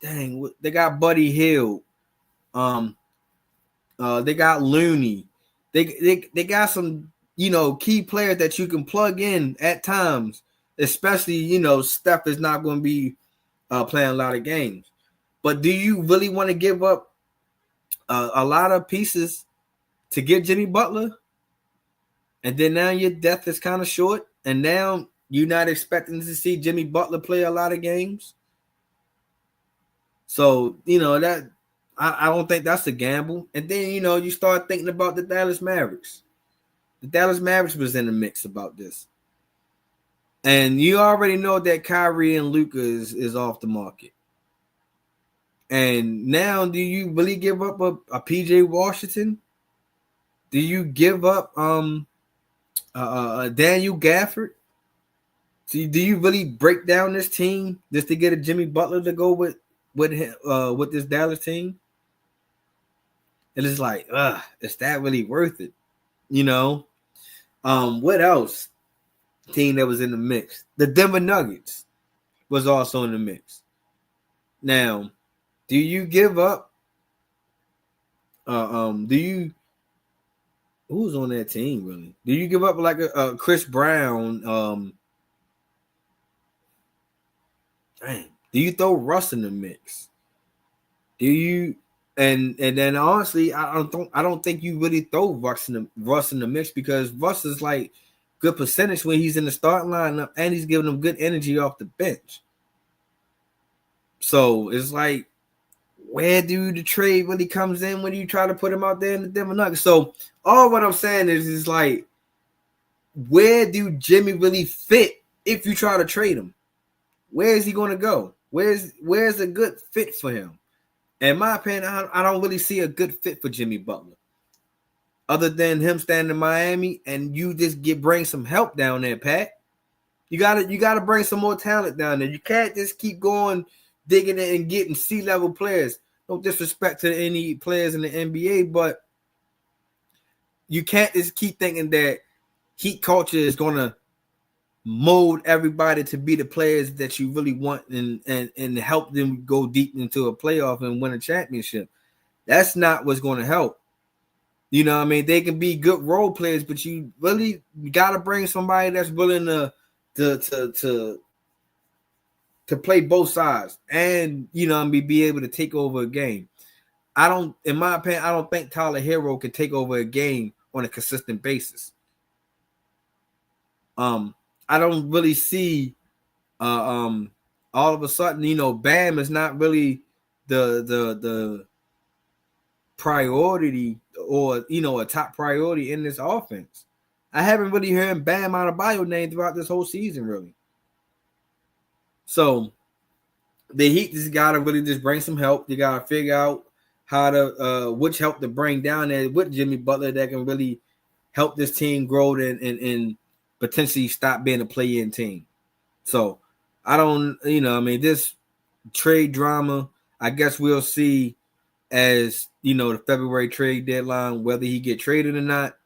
they got Buddy Hield, they got Looney, they got some key players that you can plug in at times, especially Steph is not going to be playing a lot of games. But do you really want to give up a lot of pieces to get Jimmy Butler? And then now your depth is kind of short, and now you're not expecting to see Jimmy Butler play a lot of games. So, that I don't think that's a gamble. And then, you start thinking about the Dallas Mavericks. The Dallas Mavericks was in the mix about this. And you already know that Kyrie and Luka is off the market. And now, do you really give up a PJ Washington? Do you give up Daniel Gafford? So do you really break down this team just to get a Jimmy Butler to go with this Dallas team? And it's like, is that really worth it? What else? Team that was in the mix. The Denver Nuggets was also in the mix. Now, do you give up? Who's on that team really? Do you give up like a Chris Brown? Do you throw Russ in the mix? Do you? And then honestly, I don't think you really throw Russ in the mix, because Russ is like good percentage when he's in the starting lineup, and he's giving them good energy off the bench. So it's like, where do the trade really comes in when you try to put him out there in the Denver Nuggets? So all what I'm saying is like, where do Jimmy really fit if you try to trade him? Where is he going to go? Where's a good fit for him? In my opinion, I don't really see a good fit for Jimmy Butler, other than him standing in Miami, and you just bring some help down there, Pat. You gotta bring some more talent down there. You can't just keep going digging in and getting C-level players. No disrespect to any players in the NBA, but you can't just keep thinking that Heat culture is gonna mold everybody to be the players that you really want and help them go deep into a playoff and win a championship. That's not what's going to help. You know what I mean? They can be good role players, but you really got to bring somebody that's willing to play both sides and, be able to take over a game. In my opinion, I don't think Tyler Hero can take over a game on a consistent basis. I don't really see all of a sudden, Bam is not really the priority or, a top priority in this offense. I haven't really heard Bam Adebayo name throughout this whole season, really. So the Heat just got to really just bring some help. They got to figure out how to which help to bring down there with Jimmy Butler that can really help this team grow and potentially stop being a play-in team. So I don't, this trade drama, I guess we'll see as, the February trade deadline, whether he get traded or not,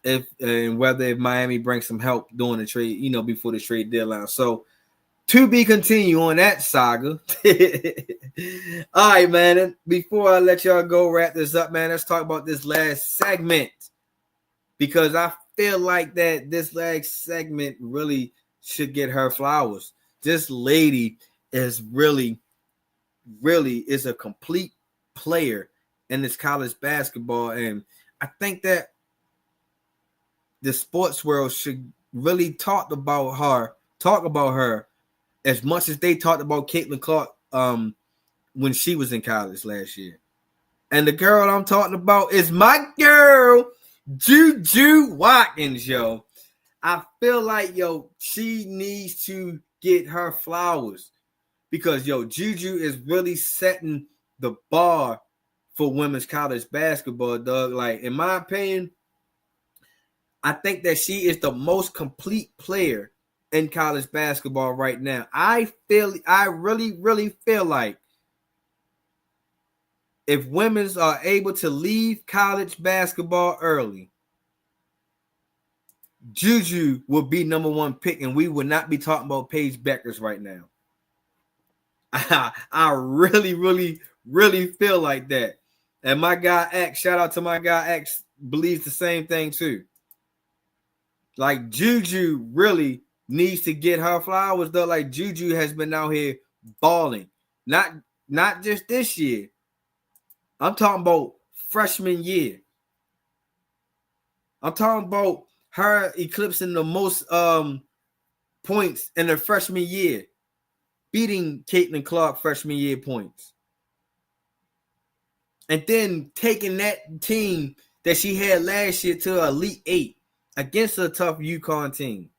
if Miami brings some help during the trade, before the trade deadline. So to be continued on that saga. All right, man. And before I let y'all go wrap this up, man, let's talk about this last segment, because I feel like that this last segment really should get her flowers. This lady is really is a complete player in this college basketball, and I think that the sports world should really talk about her as much as they talked about Caitlin Clark when she was in college last year. And the girl I'm talking about is my girl, JuJu Watkins, yo. I feel like, she needs to get her flowers because, JuJu is really setting the bar for women's college basketball, dog. Like, in my opinion, I think that she is the most complete player in college basketball right now. I really feel like if women are able to leave college basketball early, JuJu will be number one pick, and we would not be talking about Paige Beckers right now. I really feel like that. And my guy X, shout out to my guy X, believes the same thing too. Like, JuJu really needs to get her flowers, though. Like, JuJu has been out here balling. Not just this year. I'm talking about freshman year. I'm talking about her eclipsing the most points in her freshman year, beating Caitlin Clark freshman year points. And then taking that team that she had last year to Elite Eight against a tough UConn team.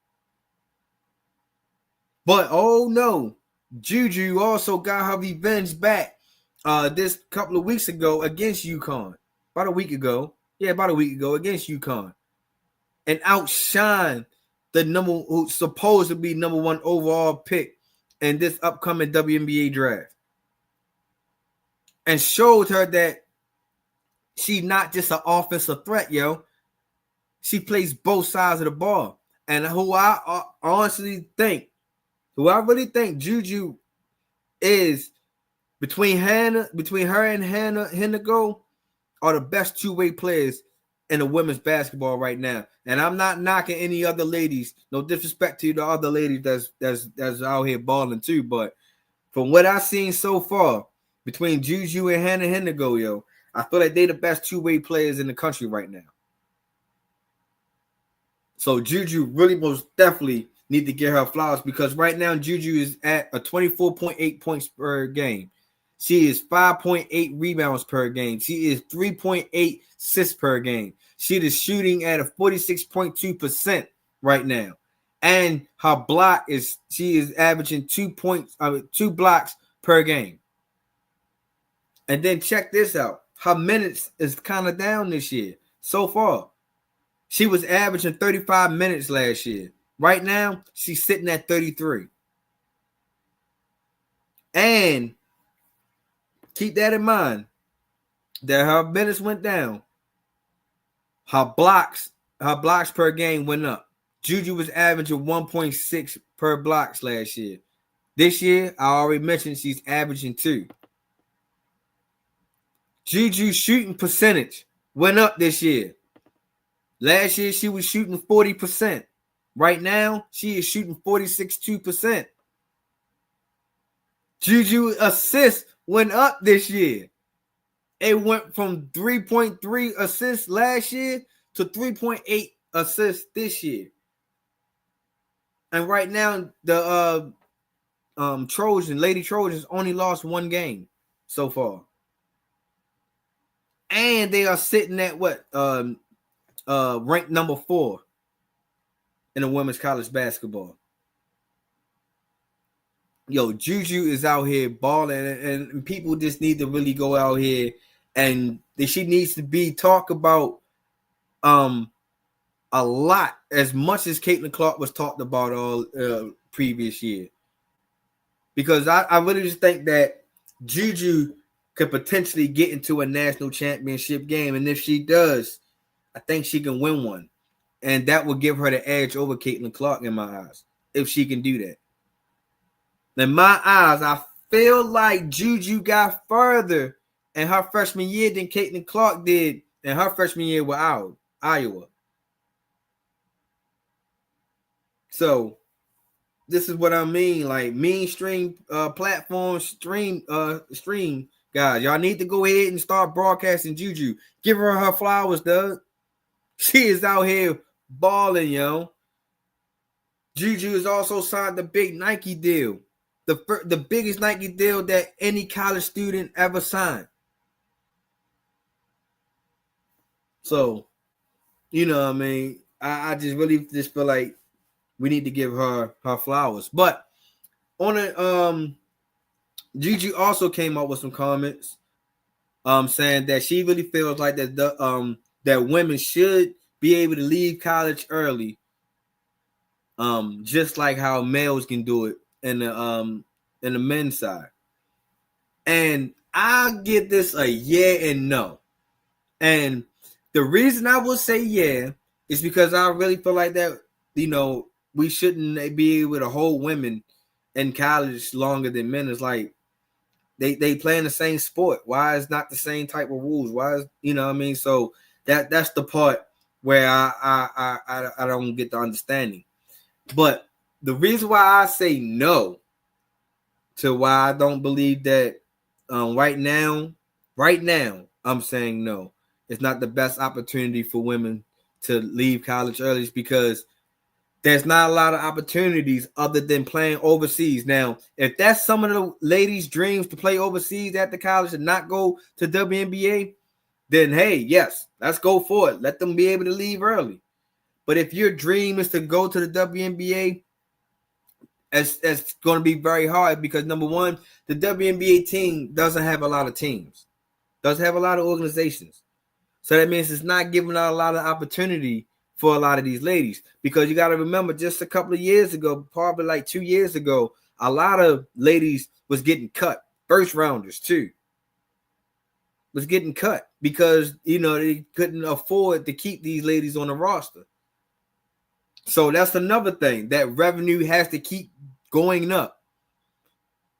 But, oh no, JuJu also got her revenge back this couple of weeks ago against UConn. About a week ago against UConn. And outshined the who's supposed to be number one overall pick in this upcoming WNBA draft. And showed her that she's not just an offensive threat, yo. She plays both sides of the ball. And who I honestly think, JuJu is between her and Hannah Hennigo are the best two-way players in the women's basketball right now. And I'm not knocking any other ladies. No disrespect to the other ladies that's out here balling too. But from what I've seen so far between JuJu and Hannah Hennigo, yo, I feel like they're the best two-way players in the country right now. So JuJu really most definitely need to get her flowers, because right now JuJu is at a 24.8 points per game. She is 5.8 rebounds per game. She is 3.8 assists per game. She is shooting at a 46.2% right now. And her she is averaging 2 blocks per game. And then check this out. Her minutes is kind of down this year so far. She was averaging 35 minutes last year. Right now, she's sitting at 33. And keep that in mind that her minutes went down. Her blocks per game went up. JuJu was averaging 1.6 per blocks last year. This year, I already mentioned she's averaging 2. JuJu's shooting percentage went up this year. Last year, she was shooting 40%. Right now, she is shooting 46.2%. JuJu assists went up this year. It went from 3.3 assists last year to 3.8 assists this year. And right now, the Lady Trojans only lost one game so far. and they are sitting at what ranked number 4 in the women's college basketball. Yo, JuJu is out here balling, and people just need to really go out here, and she needs to be talked about a lot, as much as Caitlin Clark was talked about all previous year. Because I really just think that JuJu could potentially get into a national championship game, and if she does, I think she can win one, and that will give her the edge over Caitlin Clark in my eyes, if she can do that. In my eyes, I feel like JuJu got further in her freshman year than Caitlin Clark did in her freshman year with Iowa. So this is what I mean. Like, mainstream platform stream guys, y'all need to go ahead and start broadcasting JuJu. Give her flowers, Doug. She is out here balling, yo. JuJu has also signed the big Nike deal. The biggest Nike deal that any college student ever signed. So, you know what I mean? I just really just feel like we need to give her flowers. But on it, JuJu also came up with some comments saying that she really feels like that that women should be able to leave college early, just like how males can do it in the men's side. And I'll give this a yeah and no. And the reason I will say yeah is because I really feel like that, you know, we shouldn't be able to hold women in college longer than men. It's like they play in the same sport. Why is not the same type of rules? Why is, you know what I mean? So that's the part where I don't get the understanding. But the reason why I say no to why I don't believe that right now, I'm saying no. It's not the best opportunity for women to leave college early, is because there's not a lot of opportunities other than playing overseas. Now, if that's some of the ladies' dreams to play overseas at the college and not go to WNBA, then hey, yes, let's go for it. Let them be able to leave early. But if your dream is to go to the WNBA, it's going to be very hard, because number one, the WNBA team doesn't have a lot of teams, doesn't have a lot of organizations. So that means it's not giving out a lot of opportunity for a lot of these ladies, because you got to remember, just a couple of years ago, probably like 2 years ago, a lot of ladies was getting cut. First rounders too was getting cut because, you know, they couldn't afford to keep these ladies on the roster. So that's another thing. That revenue has to keep going up.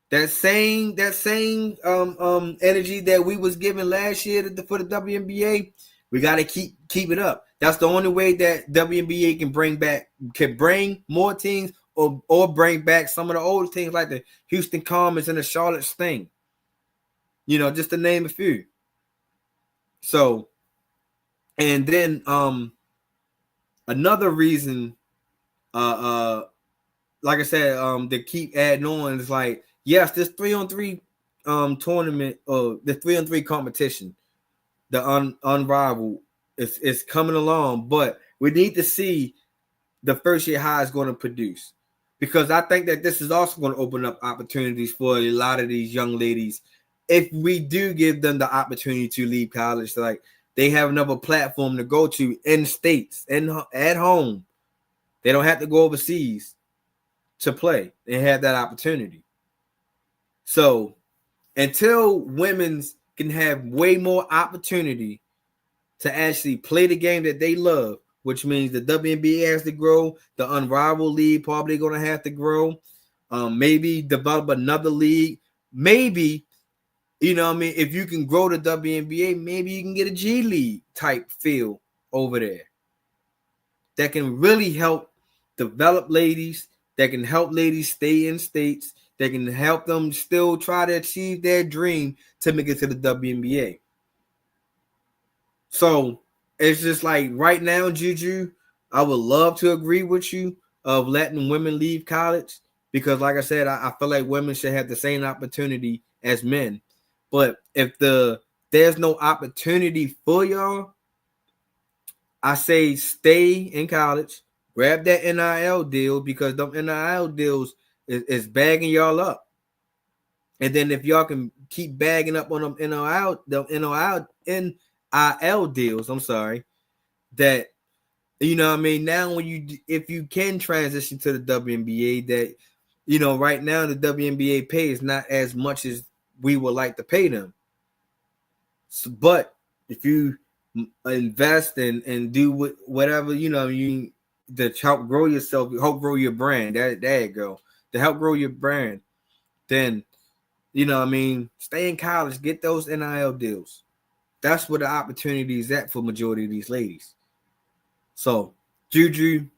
That same energy that we was given last year for the WNBA, we got to keep it up. That's the only way that WNBA can bring more teams, or bring back some of the old teams like the Houston Comets and the Charlotte Sting. You know, just to name a few. So, and then another reason, like I said, to keep adding on is like, yes, this 3-on-3 tournament, or the 3-on-3 competition, the unrivaled, is coming along, but we need to see the first year high is going to produce, because I think that this is also going to open up opportunities for a lot of these young ladies. If we do give them the opportunity to leave college, like, they have another platform to go to in states and at home. They don't have to go overseas to play. They have that opportunity. So until women's can have way more opportunity to actually play the game that they love, which means the WNBA has to grow, the Unrivaled League probably going to have to grow, maybe develop another league, maybe, you know what I mean, if you can grow the WNBA, maybe you can get a G League type feel over there that can really help develop ladies, that can help ladies stay in states, that can help them still try to achieve their dream to make it to the WNBA. So it's just like right now, JuJu, I would love to agree with you of letting women leave college, because like I said, I feel like women should have the same opportunity as men. But if the there's no opportunity for y'all, I say stay in college, grab that NIL deal, because them NIL deals is bagging y'all up. And then if y'all can keep bagging up on them NIL deals, I'm sorry, that, you know what I mean, now if you can transition to the WNBA, that, you know, right now the WNBA pay is not as much as we would like to pay them. So, but if you invest and do whatever, you know, you to help grow yourself, help grow your brand, there you go, to help grow your brand, then, you know what I mean, stay in college, get those NIL deals. That's where the opportunity is at for majority of these ladies. So, JuJu,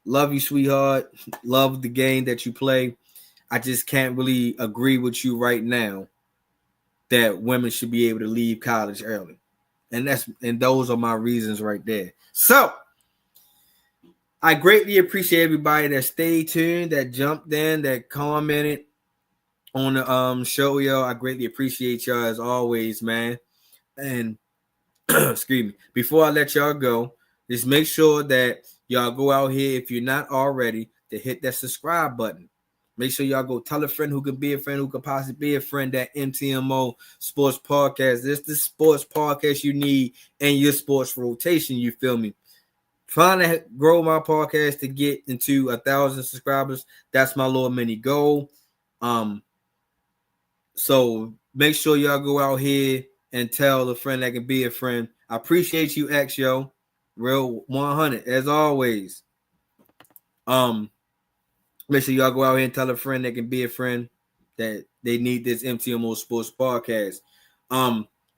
love you, sweetheart. Love the game that you play. I just can't really agree with you right now that women should be able to leave college early. And those are my reasons right there. So, I greatly appreciate everybody that stayed tuned, that jumped in, that commented on the show, yo. I greatly appreciate y'all as always, man. And excuse me, before I let y'all go, just make sure that y'all go out here, if you're not already, to hit that subscribe button. Make sure y'all go tell a friend who can be a friend, who could possibly be a friend, that MTMO Sports Podcast. This is the sports podcast you need in your sports rotation. You feel me? Trying to grow my podcast to get into 1,000 subscribers. That's my little mini goal. So make sure y'all go out here and tell a friend that can be a friend. I appreciate you, X, yo. Real 100, as always. Make sure y'all go out here and tell a friend that can be a friend that they need this MTMO Sports Podcast.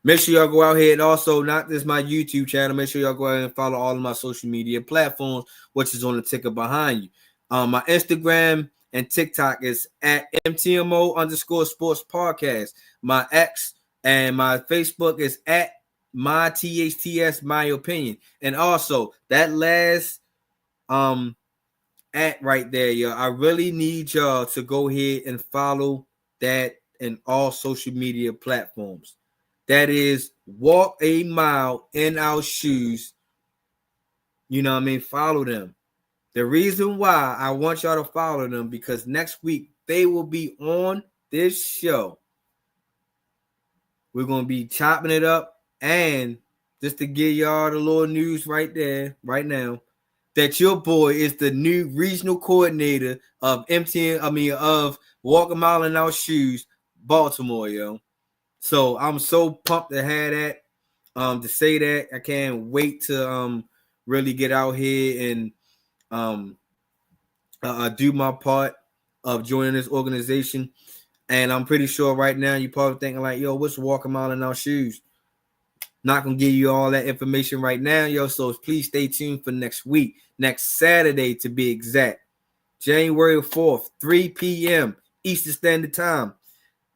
Make sure y'all go out here and also, not just my YouTube channel, make sure y'all go ahead and follow all of my social media platforms, which is on the ticker behind you. My Instagram and TikTok is at MTMO_sports podcast. My X and my Facebook is at my THTS, my opinion. And also that last at right there, yo, I really need y'all to go ahead and follow that in all social media platforms. That is Walk a Mile in Our Shoes. You know what I mean? Follow them. The reason why I want y'all to follow them, because next week they will be on this show. We're going to be chopping it up. And just to give y'all the little news right there, right now, that your boy is the new regional coordinator of of Walk a Mile in Our Shoes, Baltimore, yo. So I'm so pumped to have that, to say that. I can't wait to really get out here and do my part of joining this organization. And I'm pretty sure right now you're probably thinking like, yo, what's Walk a Mile in Our Shoes? Not going to give you all that information right now, yo. So please stay tuned for next week, next Saturday to be exact. January 4th, 3 p.m. Eastern Standard Time.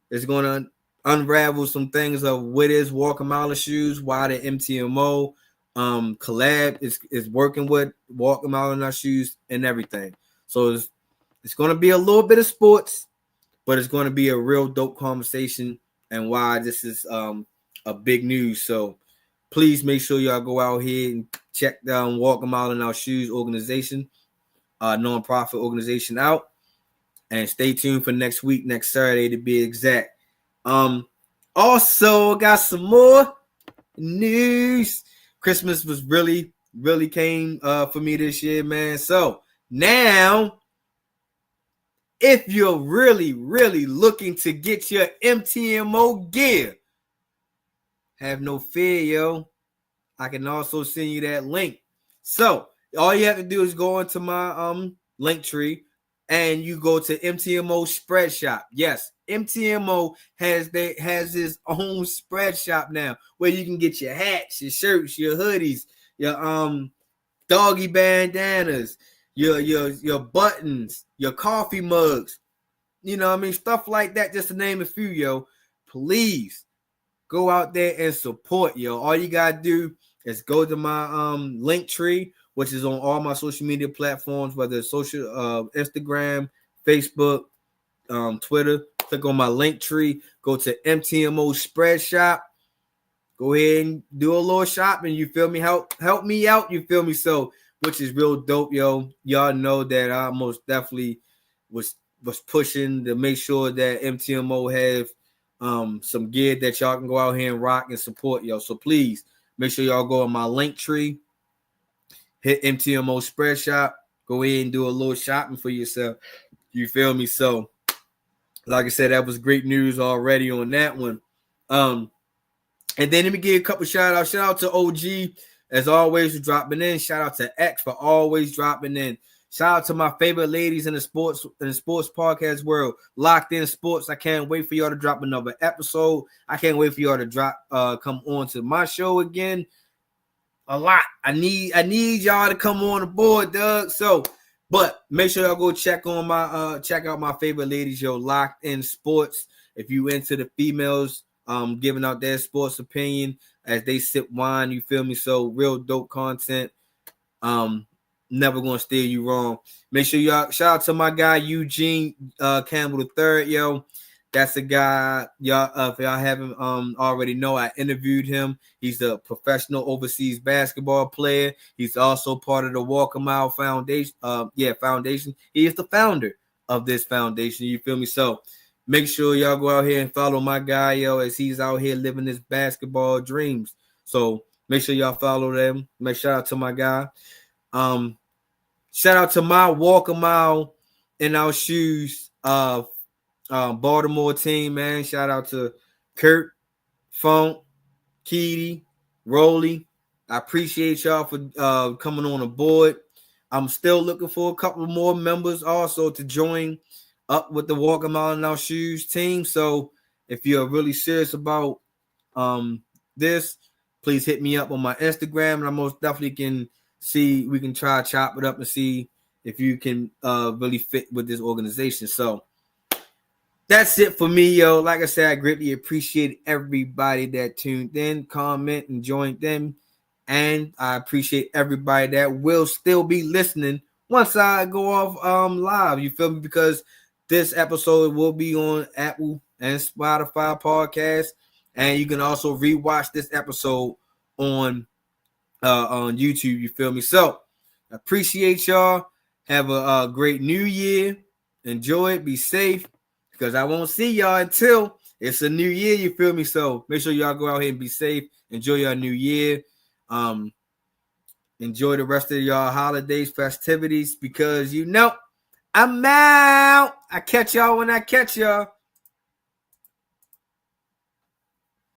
It's going to unravel some things of what is Walk a Mile in Shoes, why the MTMO collab is working with Walk a Mile in Our Shoes and everything. So it's going to be a little bit of sports, but it's going to be a real dope conversation and why this is a big news. So please make sure y'all go out here and check down Walk a Mile in Our Shoes organization, nonprofit organization out, and stay tuned for next week, next Saturday to be exact. Also got some more news. Christmas was really came for me this year, man. So now, if you're really looking to get your MTMO gear, have no fear, yo. I can also send you that link. So all you have to do is go into my link tree and you go to MTMO Spread Shop. Yes, MTMO has his own spread shop now where you can get your hats, your shirts, your hoodies, your doggy bandanas, your buttons, your coffee mugs. You know what I mean? Stuff like that, just to name a few, yo. Please go out there and support, yo. All you gotta do is go to my link tree, which is on all my social media platforms, whether it's social Instagram, Facebook, Twitter. Click on my link tree, go to MTMO Spread Shop, go ahead and do a little shopping. You feel me? Help me out. You feel me? So, which is real dope, yo. Y'all know that I most definitely was pushing to make sure that MTMO have some gear that y'all can go out here and rock and support, yo. So please make sure y'all go on my link tree, hit MTMO Spread Shop, go ahead and do a little shopping for yourself. You feel me? So, like I said, that was great news already on that one. And then let me give a couple shout outs. Shout out to OG, as always, for dropping in. Shout out to X for always dropping in. Shout out to my favorite ladies in the sports podcast world, Locked In Sports. I can't wait for y'all to drop another episode. I can't wait for y'all to come on to my show again. A lot. I need y'all to come on the board, Doug. So, but make sure y'all go check out my favorite ladies, yo, Locked In Sports. If you into the females, giving out their sports opinion as they sip wine, you feel me? So real dope content. Never gonna steer you wrong. Make sure y'all shout out to my guy Eugene Campbell III, yo. That's a guy, y'all. If y'all haven't already know, I interviewed him. He's a professional overseas basketball player. He's also part of the Walk a Mile Foundation. Foundation. He is the founder of this foundation. You feel me? So make sure y'all go out here and follow my guy, yo, as he's out here living his basketball dreams. So make sure y'all follow them. Make shout out to my guy. Shout out to my Walk a Mile in Our Shoes Baltimore team, man. Shout out to Kurt, Funk, Keedy, Rolly. I appreciate y'all for coming on aboard. I'm still looking for a couple more members also to join up with the Walk a Mile in Our Shoes team. So if you're really serious about this, please hit me up on my Instagram, and I most definitely can see, we can try to chop it up and see if you can really fit with this organization. So that's it for me, yo. Like I said, I greatly appreciate everybody that tuned in, comment, and joined them. And I appreciate everybody that will still be listening once I go off live. You feel me? Because this episode will be on Apple and Spotify podcast. And you can also rewatch this episode on YouTube. You feel me? So I appreciate y'all. Have a great new year. Enjoy it. Be safe, because I won't see y'all until it's a new year. You feel me? So make sure y'all go out here and be safe. Enjoy your new year. Enjoy the rest of y'all holidays, festivities, because I'm out. I catch y'all when I catch y'all.